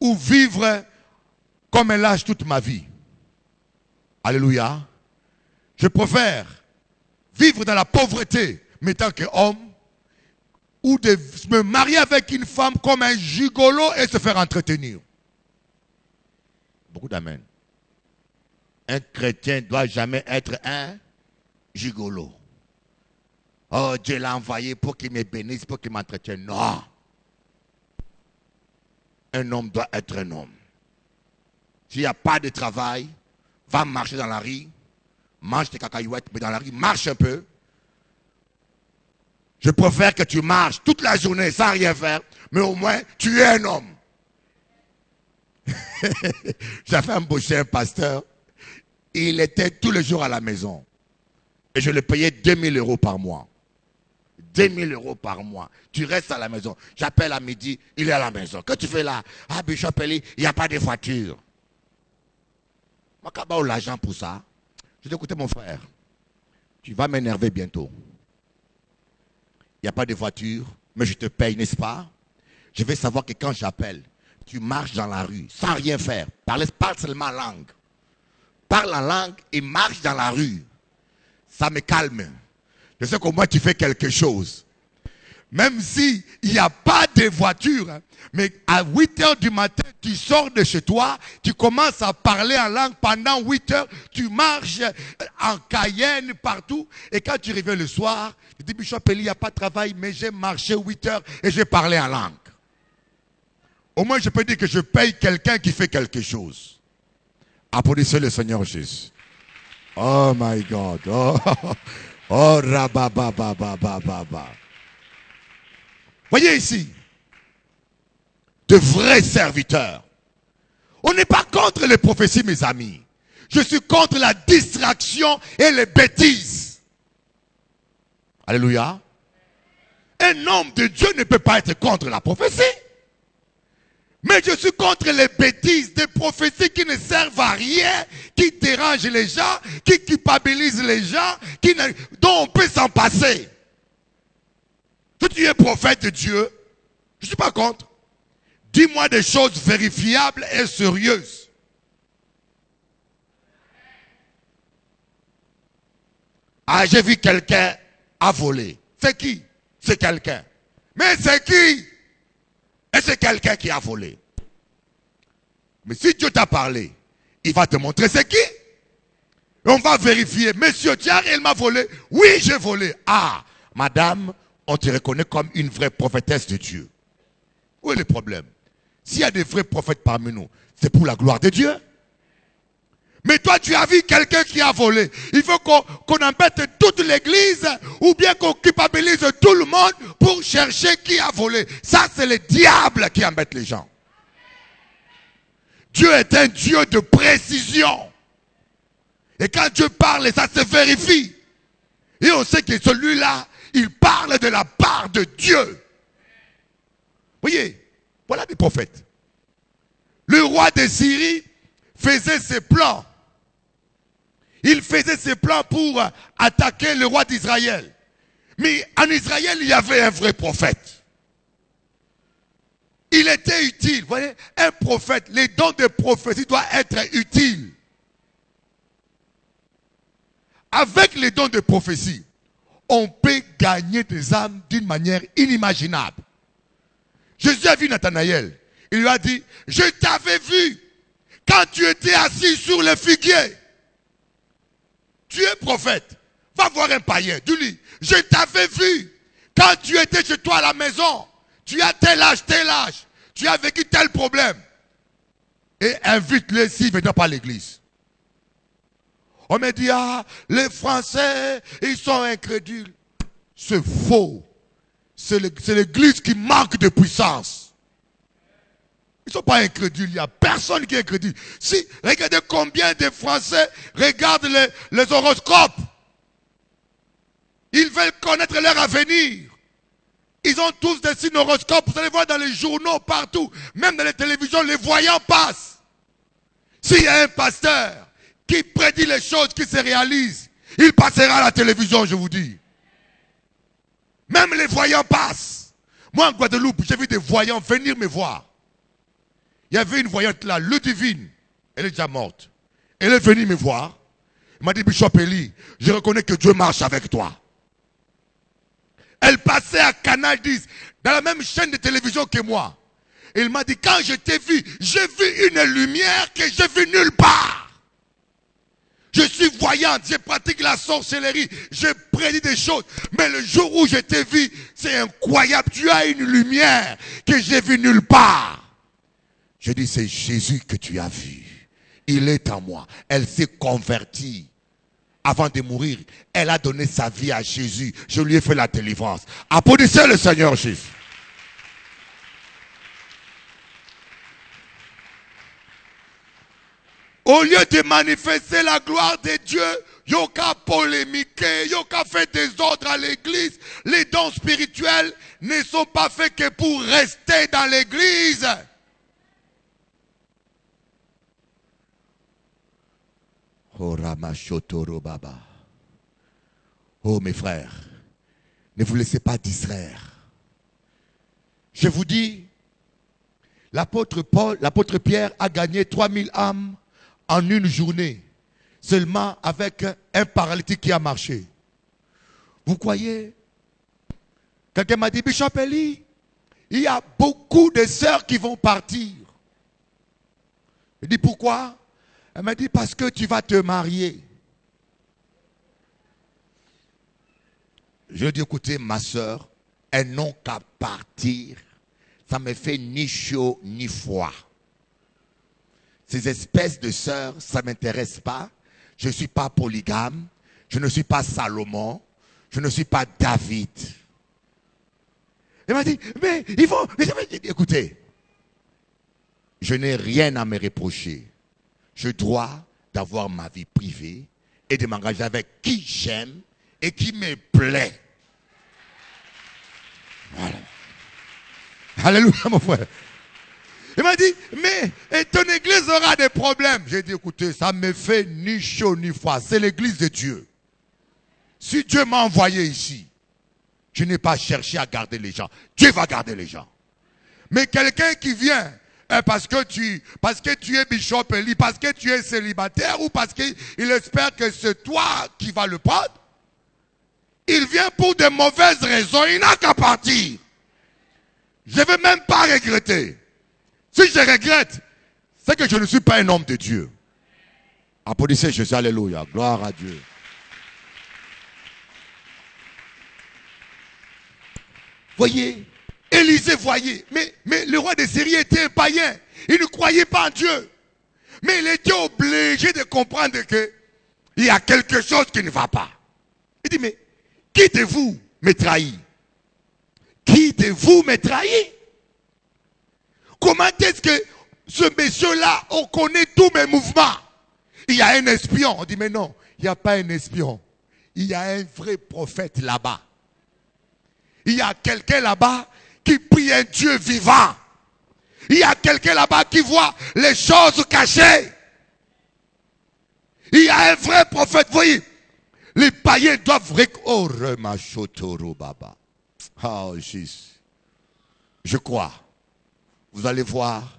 ou vivre comme un lâche toute ma vie. Alléluia. Je préfère vivre dans la pauvreté, mais tant qu'homme, ou de me marier avec une femme comme un gigolo et se faire entretenir. Beaucoup d'amen. Un chrétien ne doit jamais être un gigolo. Oh, Dieu l'a envoyé pour qu'il me bénisse, pour qu'il m'entretienne. Non. Un homme doit être un homme. S'il n'y a pas de travail, va marcher dans la rue, mange tes cacahuètes, mais dans la rue, marche un peu. Je préfère que tu marches toute la journée sans rien faire, mais au moins, tu es un homme. J'avais embauché un pasteur, il était tous les jours à la maison. Et je le payais 2000 € par mois. 2000 € par mois. Tu restes à la maison. J'appelle à midi, il est à la maison. Que tu fais là? Ah, Bishop Eli, il n'y a pas de voiture. Moi, quand j'ai l'argent pour ça, je dis, écoutez mon frère, tu vas m'énerver bientôt. Il n'y a pas de voiture, mais je te paye, n'est-ce pas? Je vais savoir que quand j'appelle, tu marches dans la rue sans rien faire. Parle seulement langue. Parle en langue et marche dans la rue. Ça me calme. Je sais qu'au moins tu fais quelque chose. Même s'il n'y a pas de voiture, mais à 8 h du matin, tu sors de chez toi, tu commences à parler en langue pendant 8 heures, tu marches en Cayenne partout, et quand tu reviens le soir, tu dis, Bishop Eli, il n'y a pas de travail, mais j'ai marché 8 heures et j'ai parlé en langue. Au moins, je peux dire que je paye quelqu'un qui fait quelque chose. Applaudissez le Seigneur Jésus. Oh my God. Oh, oh rababababababa. Voyez ici, de vrais serviteurs. On n'est pas contre les prophéties, mes amis. Je suis contre la distraction et les bêtises. Alléluia. Un homme de Dieu ne peut pas être contre la prophétie. Mais je suis contre les bêtises, des prophéties qui ne servent à rien, qui dérangent les gens, qui culpabilisent les gens, dont on peut s'en passer. Si tu es prophète de Dieu, je ne suis pas contre. Dis-moi des choses vérifiables et sérieuses. Ah, j'ai vu quelqu'un a volé. C'est qui? C'est quelqu'un. Mais c'est qui? Et c'est quelqu'un qui a volé. Mais si Dieu t'a parlé, il va te montrer c'est qui. Et on va vérifier. Monsieur, tu as réellement volé? Oui, j'ai volé. Ah, madame, on te reconnaît comme une vraie prophétesse de Dieu. Où est le problème? S'il y a des vrais prophètes parmi nous, c'est pour la gloire de Dieu. Mais toi, tu as vu quelqu'un qui a volé. Il faut qu'on embête toute l'église ou bien qu'on culpabilise tout le monde pour chercher qui a volé. Ça, c'est le diable qui embête les gens. Dieu est un Dieu de précision. Et quand Dieu parle, ça se vérifie. Et on sait que celui-là, il parle de la part de Dieu. Voyez, voilà des prophètes. le roi de Syrie faisait ses plans. Il faisait ses plans pour attaquer le roi d'Israël. Mais en Israël, il y avait un vrai prophète. Il était utile. Vous voyez, un prophète, les dons de prophétie doivent être utiles. Avec les dons de prophétie, on peut gagner des âmes d'une manière inimaginable. Jésus a vu Nathanaël. Il lui a dit, je t'avais vu quand tu étais assis sur le figuier. Tu es prophète. Va voir un païen. Dis-lui, je t'avais vu quand tu étais chez toi à la maison. Tu as tel âge. Tu as vécu tel problème. Et invite-le s'il ne vient pas à l'église. On me dit, les Français, ils sont incrédules. C'est faux. C'est l'église qui manque de puissance. Ils ne sont pas incrédules. Il n'y a personne qui est incrédule. Si, regardez combien de Français regardent les horoscopes. Ils veulent connaître leur avenir. Ils ont tous des signes horoscopes. Vous allez voir dans les journaux, partout. Même dans les télévisions, les voyants passent. S'il y a un pasteur qui prédit les choses qui se réalisent, il passera à la télévision, je vous dis. Même les voyants passent. Moi, en Guadeloupe, j'ai vu des voyants venir me voir. Il y avait une voyante là, Ludivine. Elle est déjà morte. Elle est venue me voir. Elle m'a dit, Bishop Eli, je reconnais que Dieu marche avec toi. Elle passait à Canal 10, dans la même chaîne de télévision que moi. Elle m'a dit, quand je t'ai vu, j'ai vu une lumière que j'ai vue nulle part. Je suis voyante, je pratique la sorcellerie, je prédis des choses. Mais le jour où je t'ai vu, c'est incroyable. Tu as une lumière que j'ai vue nulle part. Je dis, c'est Jésus que tu as vu. Il est en moi. Elle s'est convertie. Avant de mourir, elle a donné sa vie à Jésus. Je lui ai fait la délivrance. Applaudissez le Seigneur Jésus. Au lieu de manifester la gloire de Dieu, yoka polémiquer, yoka fait des ordres à l'église, les dons spirituels ne sont pas faits que pour rester dans l'église. Oh mes frères, ne vous laissez pas distraire. Je vous dis, l'apôtre Pierre a gagné 3000 âmes en une journée, seulement avec un paralytique qui a marché. Vous croyez? Quelqu'un m'a dit, Bishop Eli, il y a beaucoup de sœurs qui vont partir. Je dis, pourquoi? Elle m'a dit, parce que tu vas te marier. Je lui ai dit, écoutez, ma soeur, elles n'ont qu'à partir. Ça me fait ni chaud ni froid. Ces espèces de sœurs, ça ne m'intéresse pas. Je ne suis pas polygame. Je ne suis pas Salomon. Je ne suis pas David. Elle m'a dit, mais il faut... Écoutez, je n'ai rien à me reprocher. Je dois d'avoir ma vie privée et de m'engager avec qui j'aime et qui me plaît. Voilà. Alléluia, mon frère. Il m'a dit, mais ton église aura des problèmes. J'ai dit, écoutez, ça me fait ni chaud ni froid. C'est l'église de Dieu. Si Dieu m'a envoyé ici, je n'ai pas cherché à garder les gens. Dieu va garder les gens. Mais quelqu'un qui vient... parce que tu es Bishop Eli, parce que tu es célibataire ou parce qu'il espère que c'est toi qui vas le prendre. Il vient pour de mauvaises raisons, il n'a qu'à partir. Je ne vais même pas regretter. Si je regrette, c'est que je ne suis pas un homme de Dieu. Applaudissez Jésus, alléluia, gloire à Dieu. Voyez, Élisée voyait, mais le roi de Syrie était un païen. Il ne croyait pas en Dieu. Mais il était obligé de comprendre qu'il y a quelque chose qui ne va pas. Il dit, mais qui de vous me trahit? Qui de vous me trahit? Comment est-ce que ce monsieur-là, on connaît tous mes mouvements? Il y a un espion. On dit, mais non, il n'y a pas un espion. Il y a un vrai prophète là-bas. Il y a quelqu'un là-bas qui prie un Dieu vivant. Il y a quelqu'un là-bas qui voit les choses cachées. Il y a un vrai prophète. Vous voyez, les païens doivent... Oh, Baba. Oh, Jesus. Je crois. Vous allez voir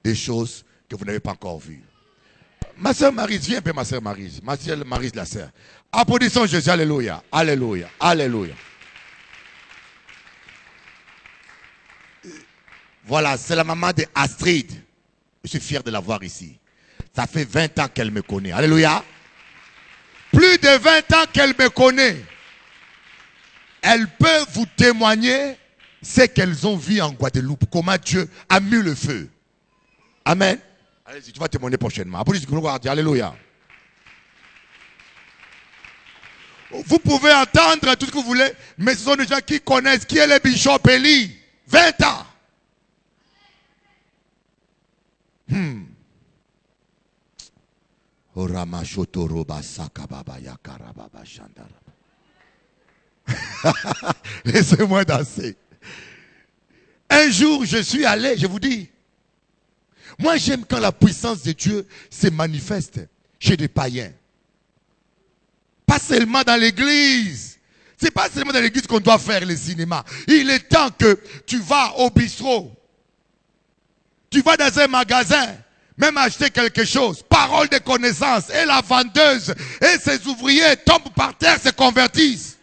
des choses que vous n'avez pas encore vues. Ma soeur Marise, viens un peu ma soeur Marise. Ma soeur Marise, la soeur. Applaudissons Jésus, alléluia, alléluia, alléluia. Voilà, c'est la maman de Astrid. Je suis fier de la voir ici. Ça fait 20 ans qu'elle me connaît. Alléluia. Plus de 20 ans qu'elle me connaît. Elle peut vous témoigner ce qu'elles ont vu en Guadeloupe. Comment Dieu a mis le feu. Amen. Allez-y, tu vas témoigner prochainement. Alléluia. Vous pouvez entendre tout ce que vous voulez, mais ce sont des gens qui connaissent qui est le bishop Eli. 20 ans. Laissez-moi danser. Un jour, je suis allé, je vous dis. Moi, j'aime quand la puissance de Dieu se manifeste chez des païens. Pas seulement dans l'église. C'est pas seulement dans l'église qu'on doit faire le cinéma. Il est temps que tu vas au bistrot. Tu vas dans un magasin, même acheter quelque chose. Parole de connaissance. Et la vendeuse et ses ouvriers tombent par terre, se convertissent.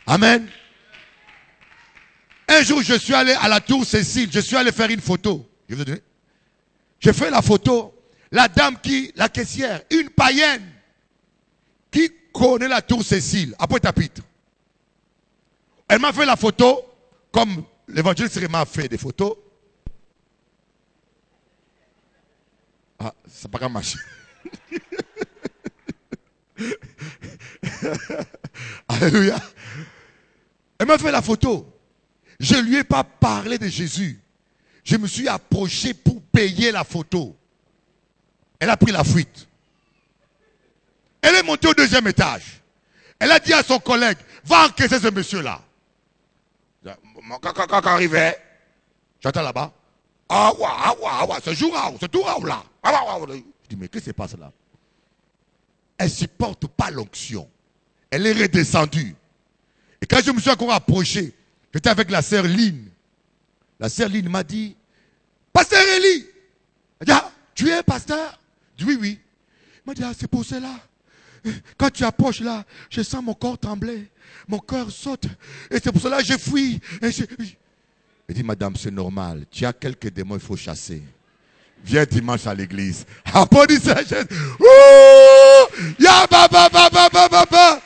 Amen. Un jour, je suis allé à la tour Cécile. Je suis allé faire une photo. J'ai fait la photo. La dame la caissière, une païenne, qui connaît la tour Cécile, à Pointe-à-Pitre. Elle m'a fait la photo, comme l'évangéliste m'a fait des photos. Ah, ça n'a pas marché. Alléluia. Elle m'a fait la photo. Je ne lui ai pas parlé de Jésus. Je me suis approché pour payer la photo. Elle a pris la fuite. Elle est montée au 2e étage. Elle a dit à son collègue, va encaisser ce monsieur-là. Quand arrivait, j'entends là-bas, ce jour-là, c'est tout là. Je dis, mais qu'est-ce qui se passe là? Elle ne supporte pas l'onction. Elle est redescendue. Et quand je me suis encore approché, j'étais avec la sœur Lynn. La sœur Lynn m'a dit, Pasteur Eli, elle dit, ah, tu es pasteur? Je dis, oui, oui. Elle m'a dit, ah, c'est pour cela. Quand tu approches là, je sens mon corps trembler. Mon cœur saute. Et c'est pour cela que je fuis. Elle dit, madame, c'est normal. Tu as quelques démons, il faut chasser. Viens dimanche à l'église. Applaudissez Jésus. Ya ba ba ba ba ba ba ba.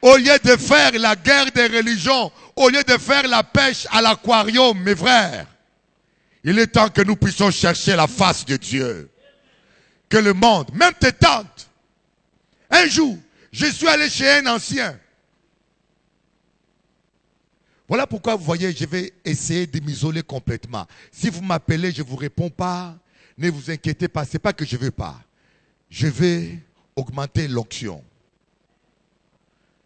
Au lieu de faire la guerre des religions, au lieu de faire la pêche à l'aquarium, mes frères, il est temps que nous puissions chercher la face de Dieu. Que le monde, même tes tantes. Un jour, je suis allé chez un ancien. Voilà pourquoi vous voyez, je vais essayer de m'isoler complètement. Si vous m'appelez, je ne vous réponds pas. Ne vous inquiétez pas, ce n'est pas que je ne veux pas. Je vais augmenter l'onction.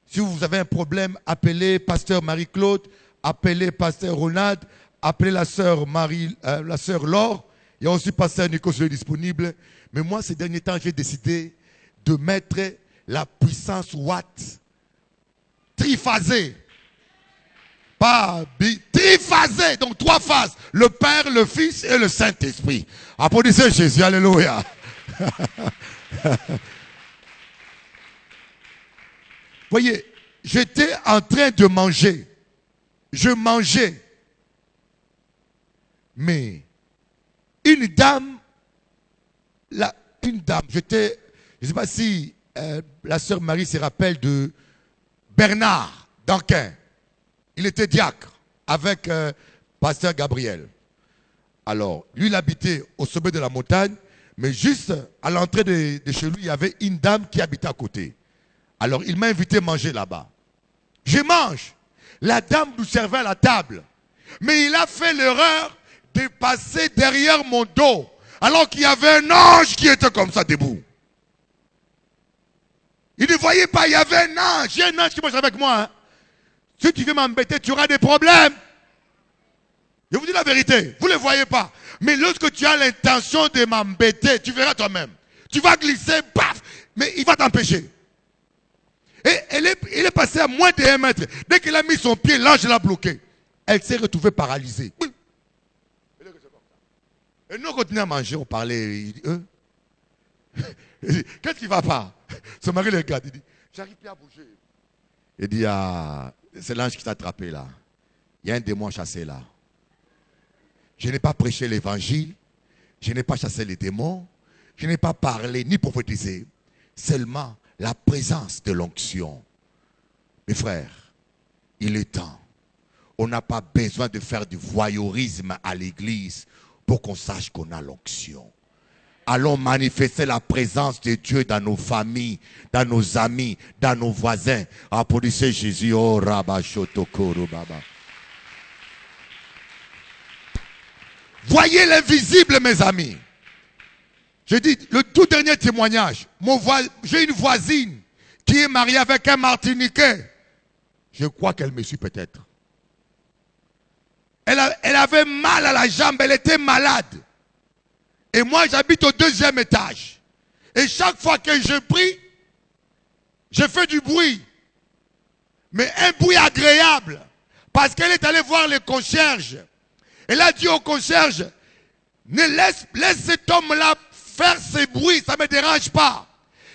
Si vous avez un problème, appelez pasteur Marie-Claude, appelez pasteur Ronald, appelez la sœur Laure. Il y a aussi pasteur Nico qui est disponible. Mais moi, ces derniers temps, j'ai décidé de mettre la puissance Watt triphasée. Pas triphasée, donc 3 phases. Le Père, le Fils et le Saint-Esprit. Applaudissez Jésus, alléluia. Voyez, j'étais en train de manger. Je mangeais. Mais une dame, je ne sais pas si la sœur Marie se rappelle de Bernard Danquin. Il était diacre avec pasteur Gabriel. Alors, lui, il habitait au sommet de la montagne, mais juste à l'entrée de chez lui, il y avait une dame qui habitait à côté. Alors, il m'a invité à manger là-bas. Je mange. La dame nous servait à la table. Mais il a fait l'erreur de passer derrière mon dos. Alors qu'il y avait un ange qui était comme ça debout. Il ne voyait pas, il y avait un ange. J'ai un ange qui mange avec moi. Hein. Si tu veux m'embêter, tu auras des problèmes. Je vous dis la vérité, vous ne le voyez pas. Mais lorsque tu as l'intention de m'embêter, tu verras toi-même. Tu vas glisser, paf, mais il va t'empêcher. Et il est passé à moins de 1 mètre. Dès qu'il a mis son pied, l'ange l'a bloqué. Elle s'est retrouvée paralysée. Et nous, on continue à manger, on parlait. Il dit, qu'est-ce qui ne va pas? Son mari le regarde, il dit, j'arrive plus à bouger. Il dit, ah, c'est l'ange qui t'a attrapé là. Il y a un démon chassé là. Je n'ai pas prêché l'évangile, je n'ai pas chassé les démons, je n'ai pas parlé ni prophétisé. Seulement la présence de l'onction. Mes frères, il est temps. On n'a pas besoin de faire du voyeurisme à l'église pour qu'on sache qu'on a l'onction. Allons manifester la présence de Dieu dans nos familles, dans nos amis, dans nos voisins. Applaudissez Jésus. Oh, Rabba Shotokoro Baba. Voyez l'invisible, mes amis. Je dis, le tout dernier témoignage. J'ai une voisine qui est mariée avec un Martiniquais. Je crois qu'elle me suit peut-être. Elle avait mal à la jambe, elle était malade. Et moi, j'habite au 2e étage. Et chaque fois que je prie, je fais du bruit. Mais un bruit agréable. Parce qu'elle est allée voir le concierge. Elle a dit au concierge, laisse cet homme-là faire ses bruits, ça ne me dérange pas.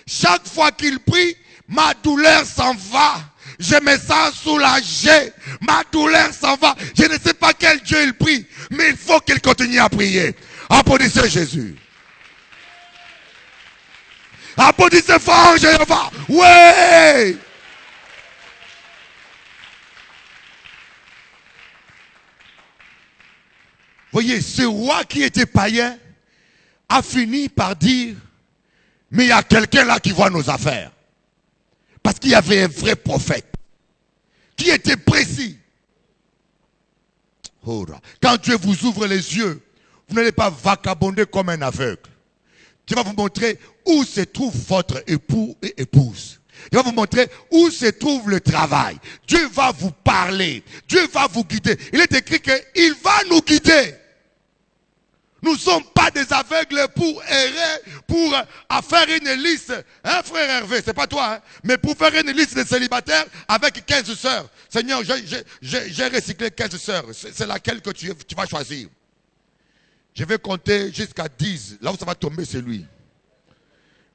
Chaque fois qu'il prie, ma douleur s'en va. Je me sens soulagé. Ma douleur s'en va. Je ne sais pas quel Dieu il prie, mais il faut qu'il continue à prier. Applaudissez Jésus. Applaudissez fort Jéhovah. Ouais. Voyez, ce roi qui était païen a fini par dire, mais il y a quelqu'un là qui voit nos affaires. Parce qu'il y avait un vrai prophète qui était précis. Quand Dieu vous ouvre les yeux, vous n'allez pas vagabonder comme un aveugle. Dieu va vous montrer où se trouve votre époux et épouse. Il va vous montrer où se trouve le travail. Dieu va vous parler. Dieu va vous guider. Il est écrit qu'il va nous guider. Nous ne sommes pas des aveugles pour errer, pour faire une liste. Hein, frère Hervé, c'est pas toi, hein, mais pour faire une liste de célibataires avec 15 sœurs. Seigneur, j'ai recyclé 15 sœurs. C'est laquelle que tu vas choisir. Je vais compter jusqu'à 10. Là où ça va tomber, c'est lui.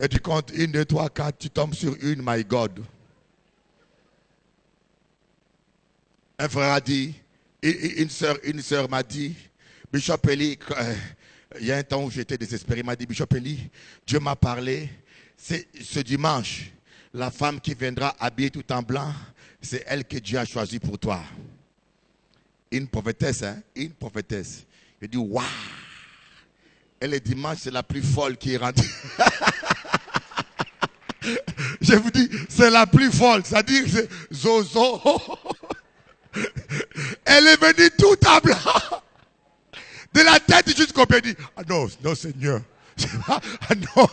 Et tu comptes 1, 2, 3, 4, tu tombes sur une, my God. Un frère a dit, une sœur m'a dit, Bishop Eli, il y a un temps où j'étais désespéré, il m'a dit, Bishop Eli, Dieu m'a parlé, c'est ce dimanche, la femme qui viendra habillée tout en blanc, c'est elle que Dieu a choisie pour toi. Une prophétesse, hein, une prophétesse. Je dis, waouh! Et le dimanche, c'est la plus folle qui est rentrée. Je vous dis, c'est la plus folle. C'est-à-dire, c'est Zozo. Elle est venue tout en blanc. De la tête jusqu'au pied. Dit, ah non, non Seigneur. Ah non.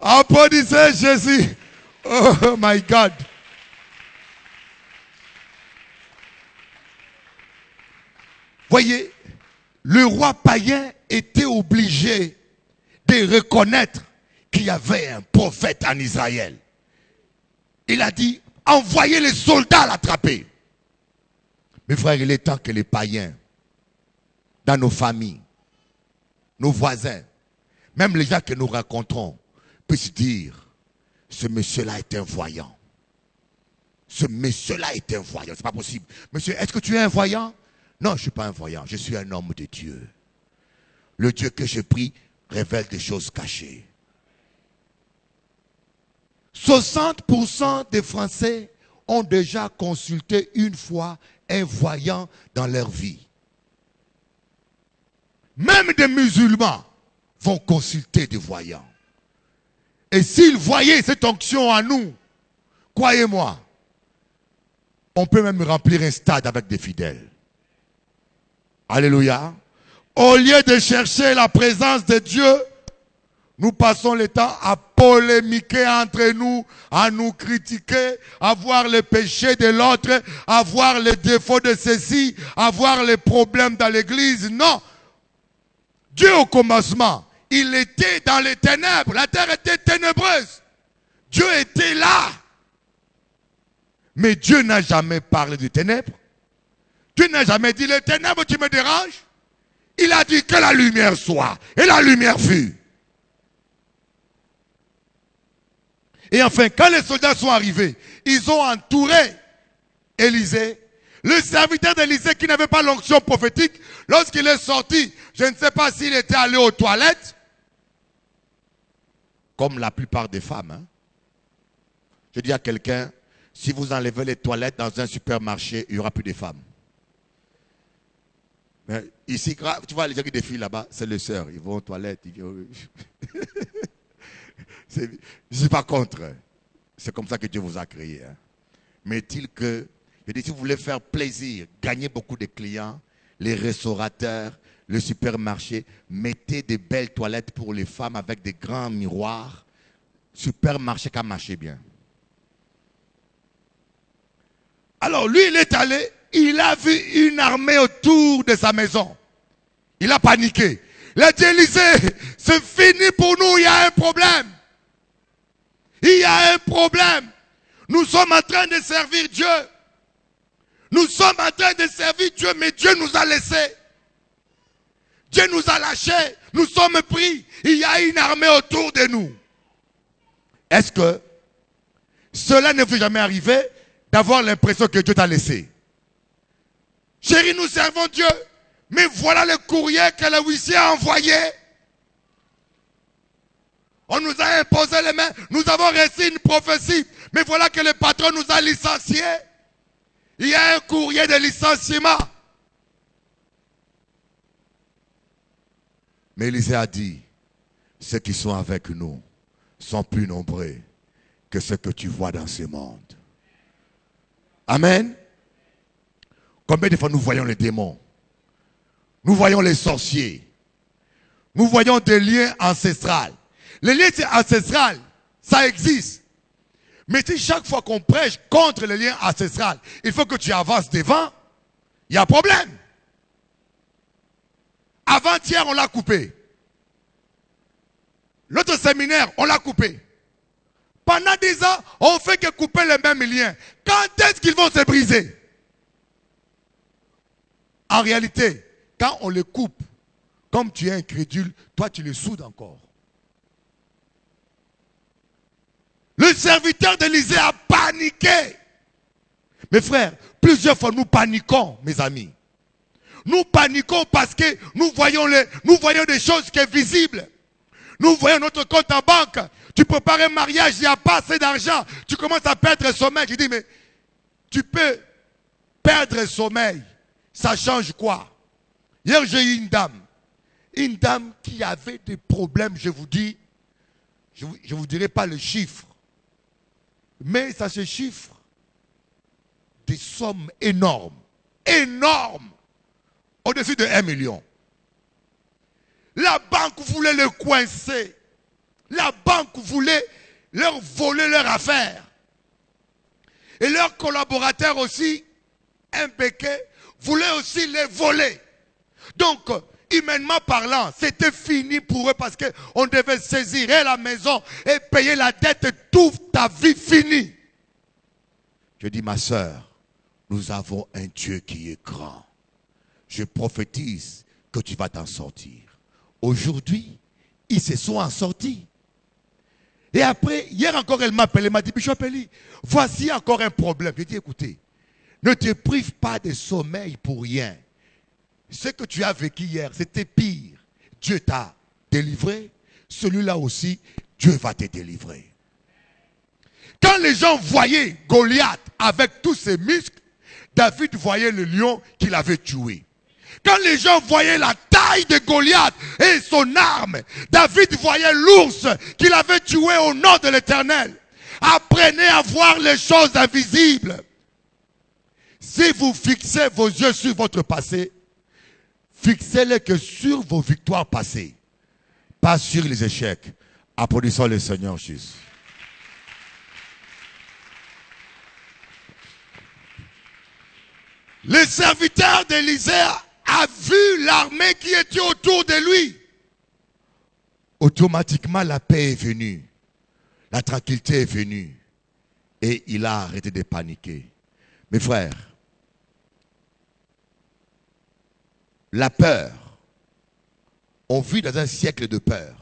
Applaudissez Jésus. Oh my God. Voyez, le roi païen était obligé de reconnaître qu'il y avait un prophète en Israël. Il a dit, envoyez les soldats l'attraper. Mes frères, il est temps que les païens, dans nos familles, nos voisins, même les gens que nous rencontrons, puissent dire, ce monsieur-là est un voyant. Ce monsieur-là est un voyant. C'est pas possible. Monsieur, est-ce que tu es un voyant? Non, je ne suis pas un voyant. Je suis un homme de Dieu. Le Dieu que je prie révèle des choses cachées. 60% des Français ont déjà consulté une fois un voyant dans leur vie. Même des musulmans vont consulter des voyants. Et s'ils voyaient cette onction en nous, croyez-moi, on peut même remplir un stade avec des fidèles. Alléluia. Au lieu de chercher la présence de Dieu, Nous passons le temps à polémiquer entre nous, à nous critiquer, à voir les péchés de l'autre, à voir les défauts de ceci, à voir les problèmes dans l'église. Non. Dieu au commencement, il était dans les ténèbres. La terre était ténébreuse. Dieu était là. Mais Dieu n'a jamais parlé de ténèbres. Dieu n'a jamais dit les ténèbres qui me dérangent. Il a dit que la lumière soit. Et la lumière fut. Et enfin, quand les soldats sont arrivés, ils ont entouré Élisée. Le serviteur d'Élisée qui n'avait pas l'onction prophétique, lorsqu'il est sorti, je ne sais pas s'il était allé aux toilettes, comme la plupart des femmes. Hein. Je dis à quelqu'un, si vous enlevez les toilettes dans un supermarché, il n'y aura plus de femmes. Mais ici, tu vois les gens qui défilent là-bas, c'est les sœurs, ils vont aux toilettes. Je ne suis pas contre. C'est comme ça que Dieu vous a créé. Hein. Mais est-il que, je dis, si vous voulez faire plaisir, gagner beaucoup de clients, les restaurateurs, le supermarché, mettez des belles toilettes pour les femmes avec des grands miroirs. Supermarché qui a marché bien. Alors lui, il est allé, il a vu une armée autour de sa maison. Il a paniqué. Il a dit, Élisée, c'est fini pour nous, il y a un problème. Il y a un problème. Nous sommes en train de servir Dieu. Nous sommes en train de servir Dieu, mais Dieu nous a laissés. Dieu nous a lâchés. Nous sommes pris. Il y a une armée autour de nous. Est-ce que cela ne peut jamais arriver d'avoir l'impression que Dieu t'a laissé? Chérie, nous servons Dieu. Mais voilà le courrier que le huissier a envoyé. On nous a imposé les mains. Nous avons reçu une prophétie. Mais voilà que le patron nous a licenciés. Il y a un courrier de licenciement. Mais Élisée a dit, ceux qui sont avec nous sont plus nombreux que ceux que tu vois dans ce monde. Amen. Combien de fois nous voyons les démons? Nous voyons les sorciers. Nous voyons des liens ancestraux. Les liens ancestraux, ça existe. Mais si chaque fois qu'on prêche contre les liens ancestraux, il faut que tu avances devant, il y a un problème. Avant-hier, on l'a coupé. L'autre séminaire, on l'a coupé. Pendant 10 ans, on fait que couper les mêmes liens. Quand est-ce qu'ils vont se briser? En réalité, quand on les coupe, comme tu es incrédule, toi tu les soudes encore. Le serviteur d'Élisée a paniqué. Mes frères, plusieurs fois nous paniquons, mes amis. Nous paniquons parce que nous voyons des choses qui sont visibles. Nous voyons notre compte en banque. Tu prépares un mariage, il n'y a pas assez d'argent. Tu commences à perdre sommeil. Je dis, mais tu peux perdre sommeil. Ça change quoi? Hier, j'ai eu une dame qui avait des problèmes, je vous dis, je ne vous dirai pas le chiffre, mais ça se chiffre des sommes énormes, au-dessus de 1 million. La banque voulait le coincer. La banque voulait leur voler leur affaire. Et leurs collaborateurs aussi, impeccés, voulaient aussi les voler. Donc, humainement parlant, c'était fini pour eux parce qu'on devait saisir la maison et payer la dette toute ta vie finie. Je dis, ma soeur, nous avons un Dieu qui est grand. Je prophétise que tu vas t'en sortir. Aujourd'hui, ils se sont en sortis. Et après, hier encore, elle m'a appelé, elle m'a dit, Bishop Eli, voici encore un problème. Je dis, écoutez, ne te prive pas de sommeil pour rien. Ce que tu as vécu hier, c'était pire. Dieu t'a délivré. Celui-là aussi, Dieu va te délivrer. Quand les gens voyaient Goliath avec tous ses muscles, David voyait le lion qu'il avait tué. Quand les gens voyaient la taille de Goliath et son arme, David voyait l'ours qu'il avait tué au nom de l'Éternel. Apprenez à voir les choses invisibles. Si vous fixez vos yeux sur votre passé, fixez-les que sur vos victoires passées, pas sur les échecs. Applaudissons le Seigneur Jésus. Le serviteur d'Élisée a vu l'armée qui était autour de lui. Automatiquement, la paix est venue. La tranquillité est venue. Et il a arrêté de paniquer. Mes frères, la peur, on vit dans un siècle de peur.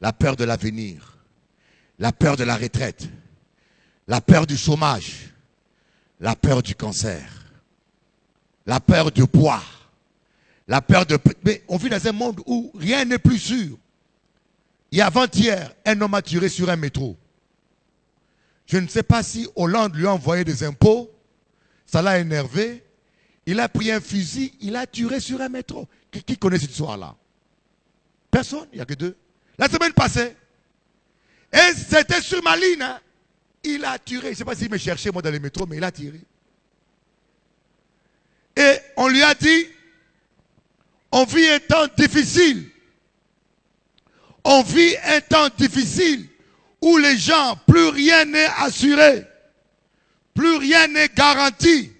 La peur de l'avenir, la peur de la retraite, la peur du chômage, la peur du cancer, la peur du poids, la peur de... Mais on vit dans un monde où rien n'est plus sûr. Il y a avant-hier, un homme a tiré sur un métro. Je ne sais pas si Hollande lui a envoyé des impôts, ça l'a énervé. Il a pris un fusil, il a tiré sur un métro. Qui connaît cette histoire-là? Personne, il n'y a que deux. La semaine passée, et c'était sur ma ligne, hein. Il a tiré. Je ne sais pas s'il me cherchait moi dans les métros, mais il a tiré. Et on lui a dit, on vit un temps difficile. On vit un temps difficile où les gens, plus rien n'est assuré. Plus rien n'est garanti.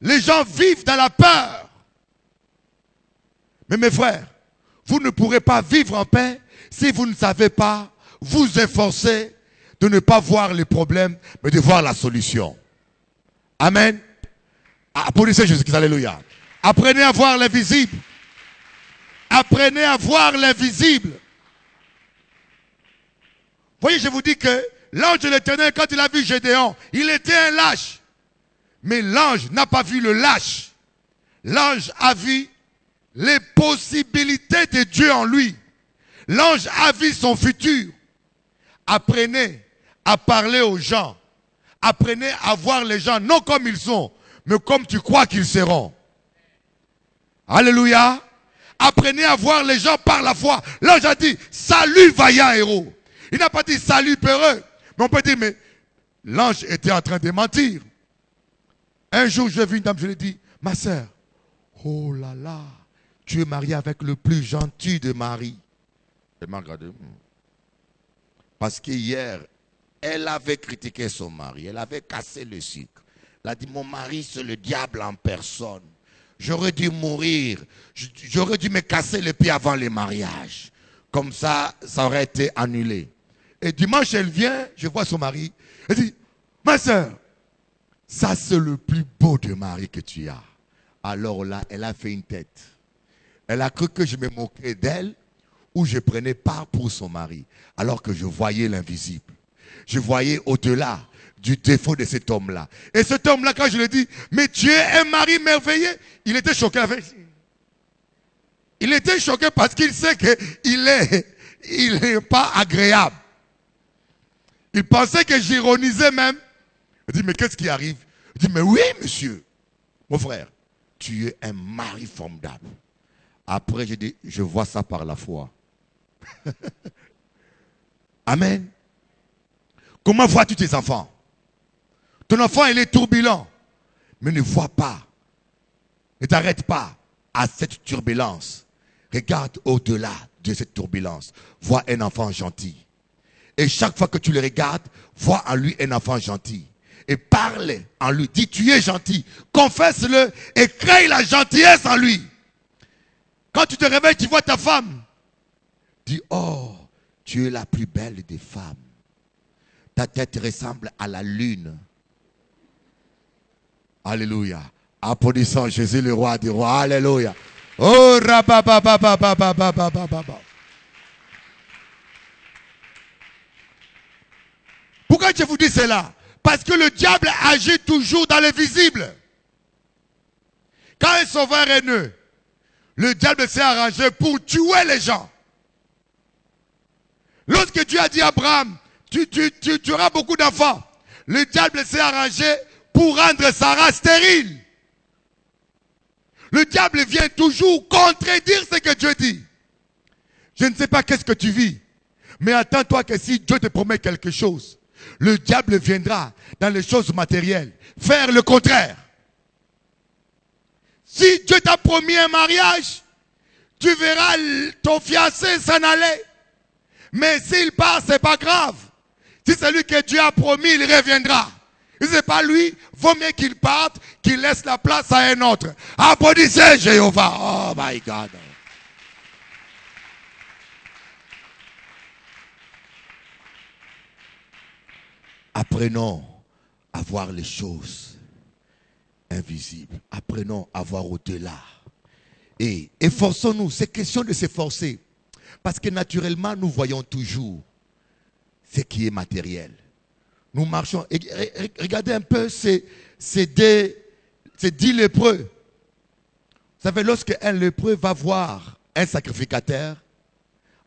Les gens vivent dans la peur. Mais mes frères, vous ne pourrez pas vivre en paix si vous ne savez pas vous efforcer de ne pas voir les problèmes, mais de voir la solution. Amen. Applaudissez Jésus-Christ, alléluia. Apprenez à voir l'invisible. Apprenez à voir l'invisible. Voyez, je vous dis que l'ange de l'Éternel, quand il a vu Gédéon, il était un lâche. Mais l'ange n'a pas vu le lâche. L'ange a vu les possibilités de Dieu en lui. L'ange a vu son futur. Apprenez à parler aux gens. Apprenez à voir les gens, non comme ils sont, mais comme tu crois qu'ils seront. Alléluia. Apprenez à voir les gens par la foi. L'ange a dit, salut vaillant héros. Il n'a pas dit salut peureux. Mais on peut dire, mais l'ange était en train de mentir. Un jour, je vis une dame, je lui ai dit, ma sœur, oh là là, tu es mariée avec le plus gentil de mari. Elle m'a regardé. Parce qu'hier, elle avait critiqué son mari. Elle avait cassé le sucre. Elle a dit, mon mari, c'est le diable en personne. J'aurais dû mourir. J'aurais dû me casser les pieds avant le mariage. Comme ça, ça aurait été annulé. Et dimanche, elle vient, je vois son mari. Elle dit, ma soeur, ça c'est le plus beau de mari que tu as. Alors là, elle a fait une tête. Elle a cru que je me moquais d'elle ou je prenais part pour son mari. Alors que je voyais l'invisible. Je voyais au-delà du défaut de cet homme-là. Et cet homme-là, quand je lui ai dit, mais tu es un mari merveilleux, il était choqué avec. Il était choqué parce qu'il sait qu'il n'est pas agréable. Il pensait que j'ironisais même. Il dit, mais qu'est-ce qui arrive? Il dit, mais oui, monsieur. Mon frère, tu es un mari formidable. Après, j'ai dit, je vois ça par la foi. Amen. Comment vois-tu tes enfants? Ton enfant, il est tourbulent. Mais ne vois pas. Ne t'arrête pas à cette turbulence. Regarde au-delà de cette turbulence. Vois un enfant gentil. Et chaque fois que tu le regardes, vois en lui un enfant gentil. Et parle en lui. Dis, tu es gentil. Confesse-le et crée la gentillesse en lui. Quand tu te réveilles, tu vois ta femme. Dis, oh, tu es la plus belle des femmes. Ta tête ressemble à la lune. Alléluia. Applaudissons Jésus, le roi des rois. Alléluia. Oh, rababababababababababa. Pourquoi je vous dis cela? Parce que le diable agit toujours dans le visible. Quand un sauveur est né, le diable s'est arrangé pour tuer les gens. Lorsque Dieu a dit à Abraham, tu auras beaucoup d'enfants, le diable s'est arrangé pour rendre Sarah stérile. Le diable vient toujours contredire ce que Dieu dit. Je ne sais pas qu'est-ce que tu vis, mais attends-toi que si Dieu te promet quelque chose, le diable viendra dans les choses matérielles faire le contraire. Si Dieu t'a promis un mariage, tu verras ton fiancé s'en aller. Mais s'il part, c'est pas grave. Si c'est lui que Dieu a promis, il reviendra. Si ce n'est pas lui, vaut mieux qu'il parte, qu'il laisse la place à un autre. Applaudissez Jéhovah. Oh my God. Apprenons à voir les choses invisibles. Apprenons à voir au-delà. Et efforçons-nous. C'est question de s'efforcer. Parce que naturellement, nous voyons toujours ce qui est matériel. Nous marchons. Et regardez un peu ces 10 lépreux. Vous savez, lorsque un lépreux va voir un sacrificateur,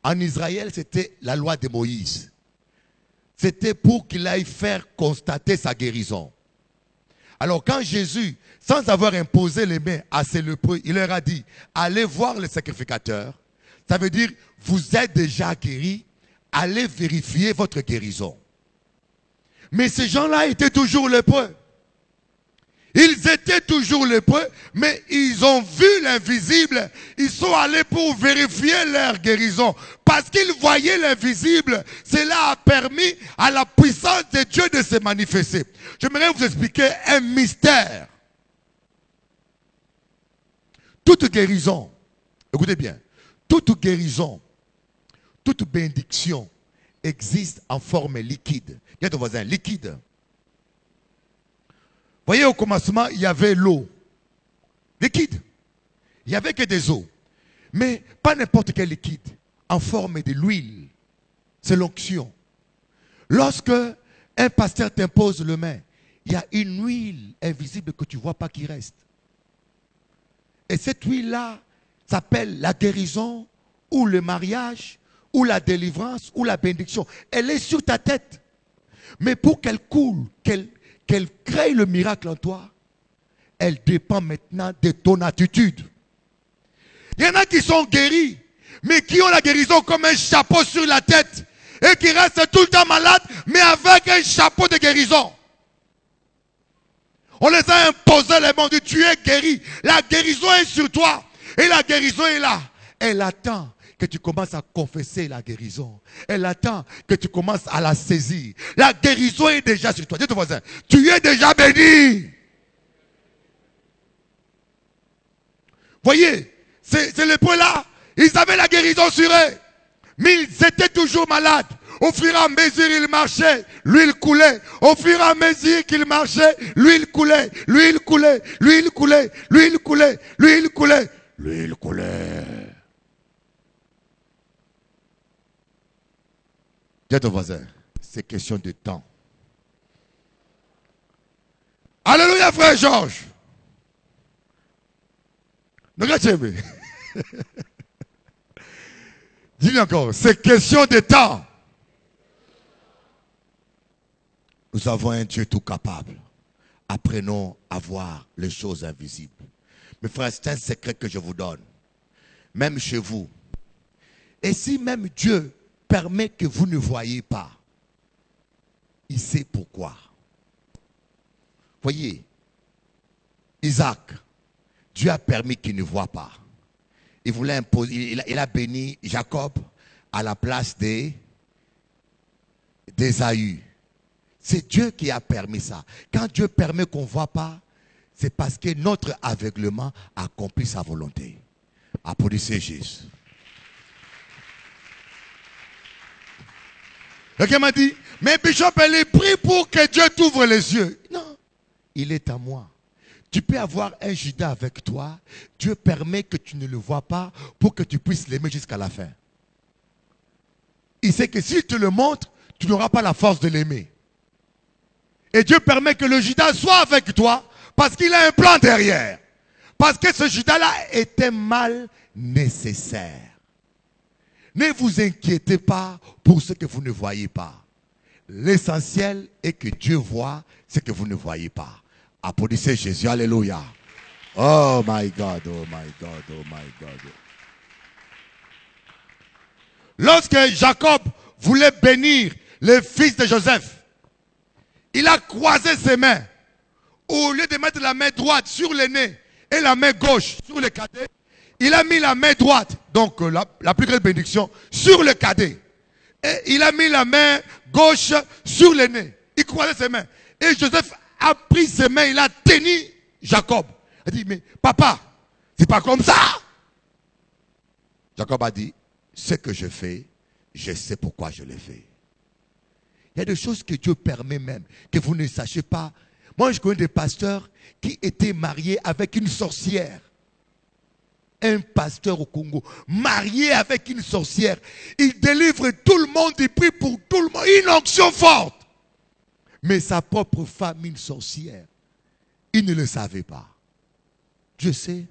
en Israël, c'était la loi de Moïse. C'était pour qu'il aille faire constater sa guérison. Alors quand Jésus, sans avoir imposé les mains à ces lépreux, il leur a dit, allez voir le sacrificateur. Ça veut dire, vous êtes déjà guéris, allez vérifier votre guérison. Mais ces gens-là étaient toujours lépreux. Ils étaient toujours lépreux, mais ils ont vu l'invisible. Ils sont allés pour vérifier leur guérison. Parce qu'ils voyaient l'invisible, cela a permis à la puissance de Dieu de se manifester. J'aimerais vous expliquer un mystère. Toute guérison, écoutez bien, toute guérison, toute bénédiction existe en forme liquide. Il y a ton voisin, liquide. Vous voyez, au commencement, il y avait l'eau. Liquide. Il n'y avait que des eaux. Mais pas n'importe quel liquide. En forme de l'huile. C'est l'onction. Lorsque un pasteur t'impose le main, il y a une huile invisible que tu ne vois pas qui reste. Et cette huile-là s'appelle la guérison ou le mariage ou la délivrance ou la bénédiction. Elle est sur ta tête. Mais pour qu'elle coule, qu'elle crée le miracle en toi, elle dépend maintenant de ton attitude. Il y en a qui sont guéris, mais qui ont la guérison comme un chapeau sur la tête et qui restent tout le temps malades, mais avec un chapeau de guérison. On les a imposé les mots de tu es guéri. La guérison est sur toi et la guérison est là. Elle attend que tu commences à confesser la guérison. Elle attend que tu commences à la saisir. La guérison est déjà sur toi. Dis ton voisin, tu es déjà béni. Voyez, c'est les points là. Ils avaient la guérison sur eux. Mais ils étaient toujours malades. Au fur et à mesure ils marchaient, l'huile coulait. Au fur et à mesure qu'ils marchaient, l'huile coulait. L'huile coulait. L'huile coulait. L'huile coulait. L'huile coulait. L'huile coulait. Dis à ton voisin, c'est question de temps. Alléluia, frère Georges. Regardez. Dis-le encore, c'est question de temps. Nous avons un Dieu tout capable. Apprenons à voir les choses invisibles. Mes frères, c'est un secret que je vous donne. Même chez vous. Et si même Dieu permet que vous ne voyez pas, il sait pourquoi. Voyez, Isaac, Dieu a permis qu'il ne voit pas. Il voulait imposer, il a béni Jacob à la place d'Ésaü. C'est Dieu qui a permis ça. Quand Dieu permet qu'on ne voit pas, c'est parce que notre aveuglement accomplit sa volonté. Applaudissez Jésus. Quelqu'un m'a dit, mais Bishop, elle est pris pour que Dieu t'ouvre les yeux. Non, il est à moi. Tu peux avoir un Judas avec toi. Dieu permet que tu ne le vois pas pour que tu puisses l'aimer jusqu'à la fin. Il sait que s'il te le montre, tu n'auras pas la force de l'aimer. Et Dieu permet que le Judas soit avec toi parce qu'il a un plan derrière. Parce que ce Judas-là était mal nécessaire. Ne vous inquiétez pas pour ce que vous ne voyez pas. L'essentiel est que Dieu voit ce que vous ne voyez pas. Applaudissez Jésus, alléluia. Oh my God, oh my God, oh my God. Lorsque Jacob voulait bénir les fils de Joseph, il a croisé ses mains. Au lieu de mettre la main droite sur l'aîné et la main gauche sur le cadet, il a mis la main droite, donc la plus grande bénédiction, sur le cadet. Et il a mis la main gauche sur le nez. Il croisait ses mains. Et Joseph a pris ses mains, il a tenu Jacob. Il a dit, mais papa, c'est pas comme ça. Jacob a dit, ce que je fais, je sais pourquoi je le fais. Il y a des choses que Dieu permet même, que vous ne sachiez pas. Moi, je connais des pasteurs qui étaient mariés avec une sorcière. Un pasteur au Congo, marié avec une sorcière. Il délivre tout le monde, il prie pour tout le monde. Une onction forte. Mais sa propre femme, une sorcière. Il ne le savait pas. Dieu sait.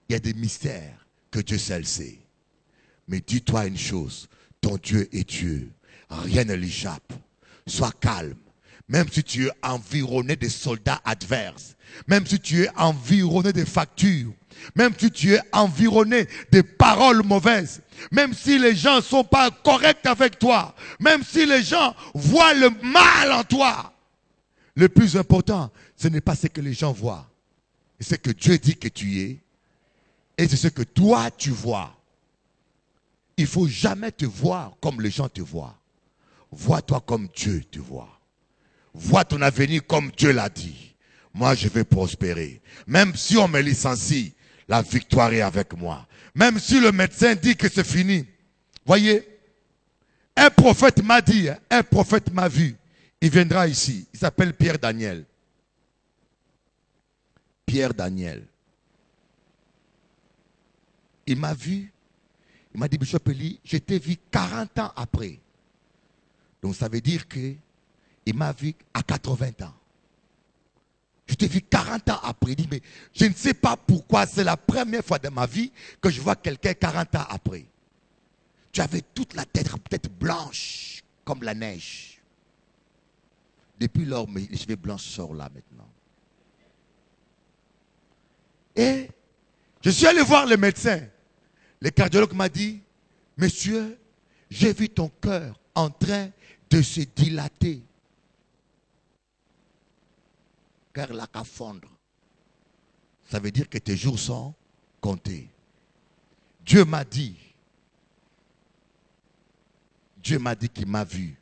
Il y a des mystères que Dieu seul sait. Mais dis-toi une chose, ton Dieu est Dieu. Rien ne lui échappe. Sois calme. Même si tu es environné de soldats adverses, même si tu es environné de factures, même si tu es environné de paroles mauvaises, même si les gens ne sont pas corrects avec toi, même si les gens voient le mal en toi, le plus important, ce n'est pas ce que les gens voient. C'est ce que Dieu dit que tu es et c'est ce que toi tu vois. Il ne faut jamais te voir comme les gens te voient. Vois-toi comme Dieu te voit. Vois ton avenir comme Dieu l'a dit. Moi, je vais prospérer. Même si on me licencie, la victoire est avec moi. Même si le médecin dit que c'est fini. Voyez, un prophète m'a dit, un prophète m'a vu. Il viendra ici. Il s'appelle Pierre Daniel. Pierre Daniel. Il m'a vu. Il m'a dit, Bishop Eli, je t'ai vu 40 ans après. Donc ça veut dire que il m'a vu à 80 ans. Je t'ai vu 40 ans après. Il dit, mais je ne sais pas pourquoi. C'est la première fois de ma vie que je vois quelqu'un 40 ans après. Tu avais toute la tête blanche comme la neige. Depuis lors, mes cheveux blancs sortent là maintenant. Et je suis allé voir le médecin. Le cardiologue m'a dit, monsieur, j'ai vu ton cœur en train de se dilater. Car là qu'à fondre. Ça veut dire que tes jours sont comptés. Dieu m'a dit qu'il m'a vu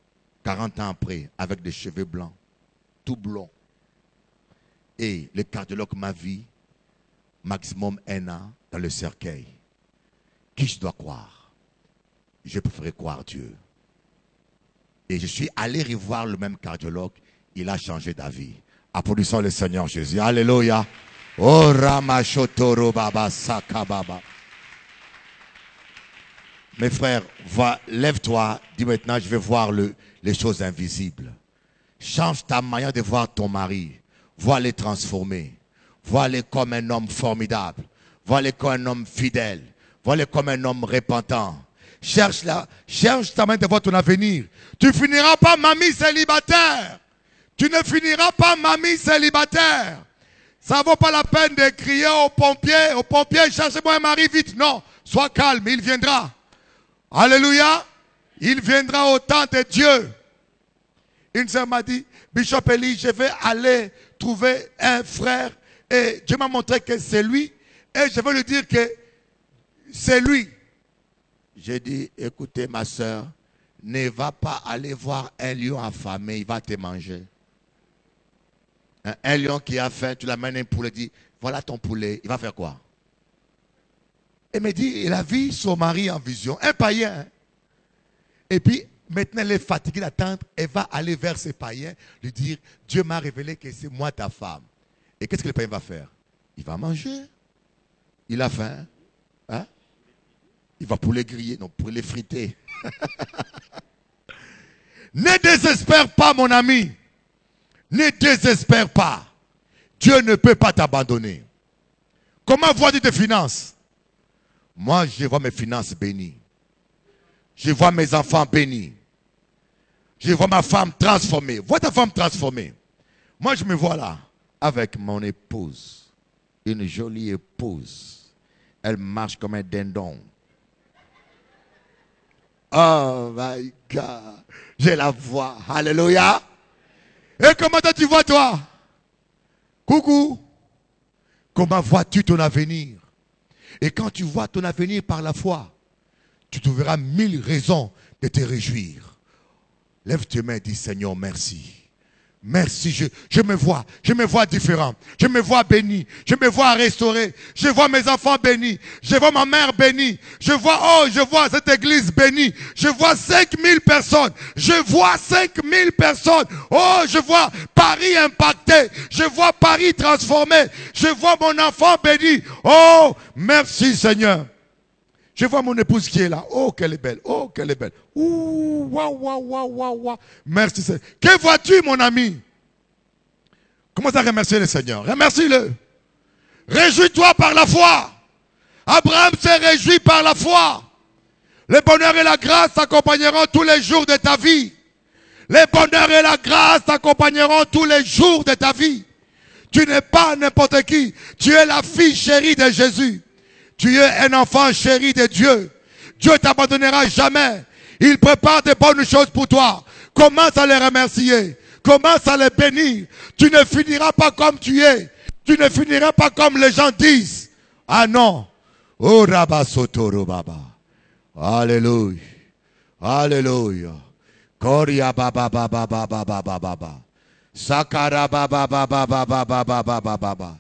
40 ans après avec des cheveux blancs, tout blond. Et le cardiologue m'a vu maximum 1 an dans le cercueil. Qui je dois croire? Je préfère croire Dieu. Et je suis allé revoir le même cardiologue. Il a changé d'avis. Applaudissons le Seigneur Jésus. Alléluia. Oh Ramachotoro Baba Sakababa. Mes frères, lève-toi. Dis maintenant, je vais voir les choses invisibles. Change ta manière de voir ton mari. Vois-les transformer. Vois-les comme un homme formidable. Vois-les comme un homme fidèle. Vois-les comme un homme repentant. Cherche ta manière de voir ton avenir. Tu finiras pas mamie célibataire. Tu ne finiras pas mamie célibataire. Ça ne vaut pas la peine de crier aux pompiers, cherchez-moi un mari vite. Non, sois calme, il viendra. Alléluia. Il viendra au temps de Dieu. Une sœur m'a dit, Bishop Eli, je vais aller trouver un frère et Dieu m'a montré que c'est lui et je vais lui dire que c'est lui. J'ai dit, écoutez ma sœur, ne va pas aller voir un lion affamé, il va te manger. Un lion qui a faim, tu l'amènes un poulet, dit, voilà ton poulet, il va faire quoi? Elle me dit, il a vu son mari en vision, un païen. Hein? Et puis, maintenant, elle est fatiguée d'attendre, elle va aller vers ce païen, lui dire, Dieu m'a révélé que c'est moi ta femme. Et qu'est-ce que le païen va faire? Il va manger. Il a faim. Hein? Il va poulet griller, non, pour les friter. Ne désespère pas, mon ami. Ne désespère pas. Dieu ne peut pas t'abandonner. Comment vois-tu tes finances? Moi, je vois mes finances bénies. Je vois mes enfants bénis. Je vois ma femme transformée. Vois ta femme transformée. Moi, je me vois là avec mon épouse. Une jolie épouse. Elle marche comme un dindon. Oh my God. Je la vois. Alléluia. Et comment tu vois toi? Coucou. Comment vois-tu ton avenir? Et quand tu vois ton avenir par la foi, tu trouveras 1000 raisons de te réjouir. Lève tes mains et dis Seigneur, merci. Merci, je me vois différent. Je me vois béni. Je me vois restauré. Je vois mes enfants bénis. Je vois ma mère bénie. Je vois cette église bénie. Je vois 5000 personnes. Je vois 5000 personnes. Oh, je vois Paris impacté. Je vois Paris transformé. Je vois mon enfant béni. Oh, merci Seigneur. Je vois mon épouse qui est là. Oh, qu'elle est belle. Oh, qu'elle est belle. Ouh, waouh, waouh, waouh, waouh, waouh. Merci Seigneur. Que vois-tu, mon ami? Commence à remercier le Seigneur. Remercie-le. Réjouis-toi par la foi. Abraham s'est réjoui par la foi. Le bonheur et la grâce t'accompagneront tous les jours de ta vie. Le bonheur et la grâce t'accompagneront tous les jours de ta vie. Tu n'es pas n'importe qui. Tu es la fille chérie de Jésus. Tu es un enfant chéri de Dieu. Dieu ne t'abandonnera jamais. Il prépare de bonnes choses pour toi. Commence à les remercier. Commence à les bénir. Tu ne finiras pas comme tu es. Tu ne finiras pas comme les gens disent. Ah non. Oh Rabba Sotoro Baba. Alléluia. Alléluia. Koria Baba Baba Baba Baba Baba. Sakara Baba Baba Baba Baba Baba Baba.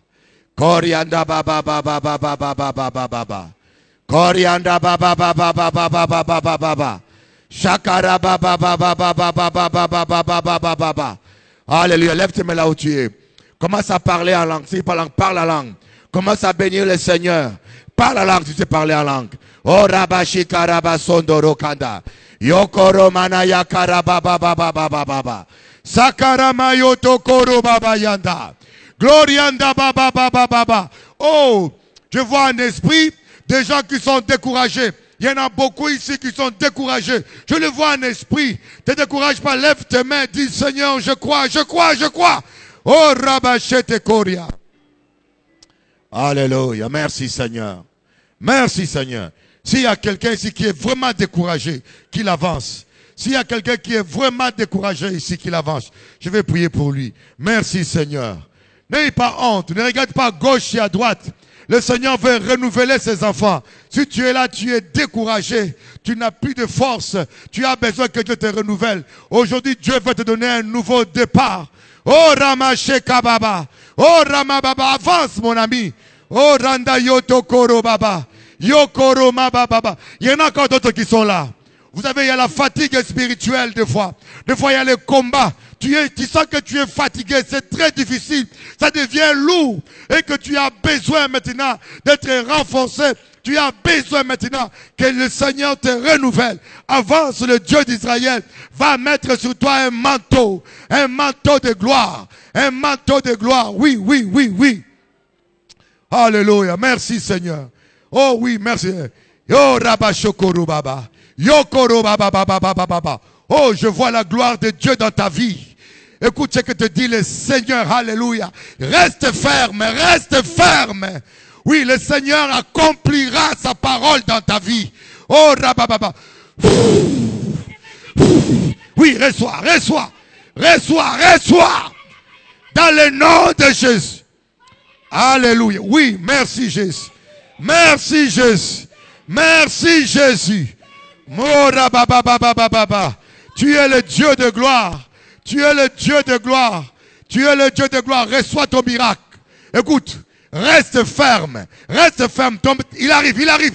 Corianda baba baba baba baba baba baba. Corianda baba baba baba baba baba baba. Shakara baba baba baba baba baba baba baba. Alléluia, lève tes mains là où tu es. Commence à parler en langue. Si tu parles en langue, parle la langue. Commence à bénir le Seigneur. Parle la langue si tu sais parler en langue. Oh rabashi karaba sondoro kanda. Yokoro manaya karaba baba baba baba. Sakara mayoto koro baba yanda. Glorianda baba baba baba. Oh, je vois un esprit des gens qui sont découragés. Il y en a beaucoup ici qui sont découragés. Je le vois en esprit. Ne te décourage pas, lève tes mains, dis Seigneur, je crois, je crois, je crois. Oh rabachete koria. Alléluia, merci Seigneur. Merci Seigneur. S'il y a quelqu'un ici qui est vraiment découragé, qu'il avance. S'il y a quelqu'un qui est vraiment découragé ici, qu'il avance, je vais prier pour lui. Merci Seigneur. N'ayez pas honte, ne regarde pas à gauche et à droite. Le Seigneur veut renouveler ses enfants. Si tu es là, tu es découragé, tu n'as plus de force, tu as besoin que Dieu te renouvelle. Aujourd'hui, Dieu veut te donner un nouveau départ. Oh Ramasheka Baba, oh Ramababa, avance mon ami. Oh Randa Yotokoro Baba, Yokoro Mababa. Il y en a encore d'autres qui sont là. Vous savez, il y a la fatigue spirituelle des fois. Des fois, il y a les combats. Tu sens que tu es fatigué, c'est très difficile. Ça devient lourd. Et que tu as besoin maintenant d'être renforcé. Tu as besoin maintenant que le Seigneur te renouvelle. Avance, le Dieu d'Israël va mettre sur toi un manteau de gloire. Un manteau de gloire. Oui, oui, oui, oui. Alléluia. Merci Seigneur. Oh oui, merci. Yo Rabashokoro Baba. Yokoro Baba Baba Baba Baba. Oh, je vois la gloire de Dieu dans ta vie. Écoute ce que te dit le Seigneur. Alléluia. Reste ferme, reste ferme. Oui, le Seigneur accomplira sa parole dans ta vie. Oh, Rabababa. Oui, reçois, reçois. Reçois, reçois. Dans le nom de Jésus. Alléluia. Oui, merci Jésus. Merci Jésus. Merci Jésus. Oh, Rabababa. Tu es le Dieu de gloire. Tu es le Dieu de gloire. Tu es le Dieu de gloire. Reçois ton miracle. Écoute, reste ferme. Reste ferme. Il arrive, il arrive.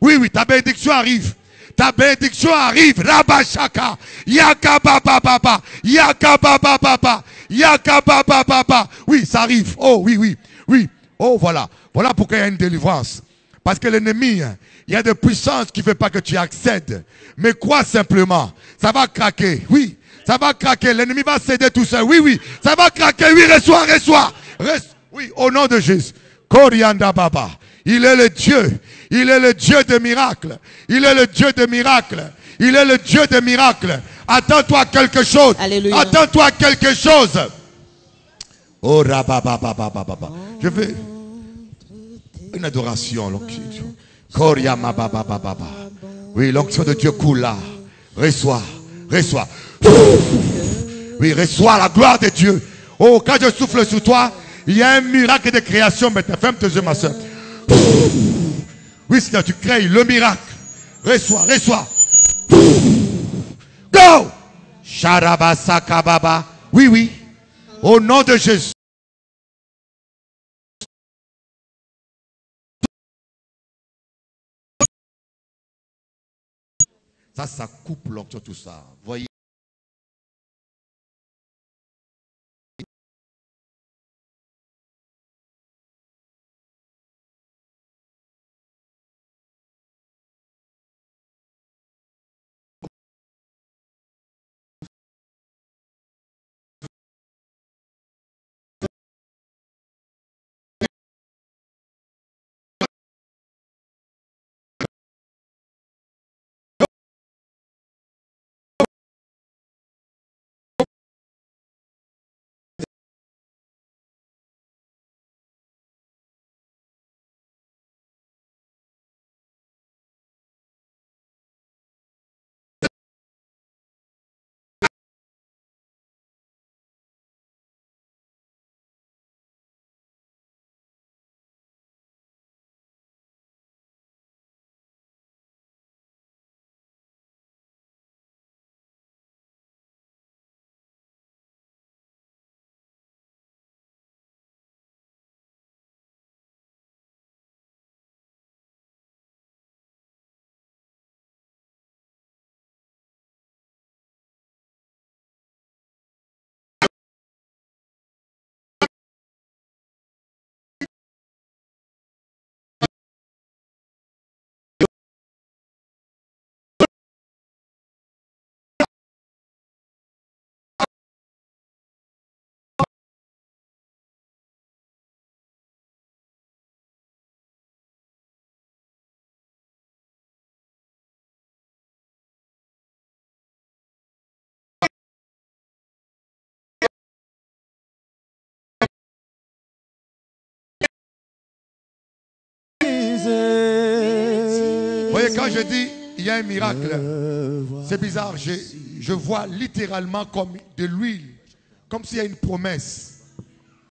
Oui, oui, ta bénédiction arrive. Ta bénédiction arrive. Rabashaka. Yakabababa. Yakabababa. Yakabababa. Oui, ça arrive. Oh, oui, oui. Oui. Oh, voilà. Voilà pourquoi il y a une délivrance. Parce que l'ennemi, il y a des puissances qui ne veulent pas que tu accèdes. Mais crois simplement, ça va craquer. Oui, ça va craquer. L'ennemi va céder tout seul. Oui, oui, ça va craquer. Oui, reçois, reçois. Oui, au nom de Jésus. Korianda Baba. Il est le Dieu. Il est le Dieu de miracles. Il est le Dieu de miracles. Il est le Dieu de miracles. Attends-toi quelque chose. Alléluia. Attends-toi quelque chose. Oh, rababababababa. Je veux une adoration, l'onction. Oui, l'onction de Dieu coule là. Reçois, reçois. Oui, reçois la gloire de Dieu. Oh, quand je souffle sur toi, il y a un miracle de création maintenant. Ferme tes yeux, ma soeur. Oui, Seigneur, tu crées le miracle. Reçois, reçois. Go! Sharabasakababa. Oui, oui. Au nom de Jésus. Ça coupe l'onction, tout ça. Voyez. Voyez, quand je dis il y a un miracle, c'est bizarre. Je vois littéralement comme de l'huile, comme s'il y a une promesse.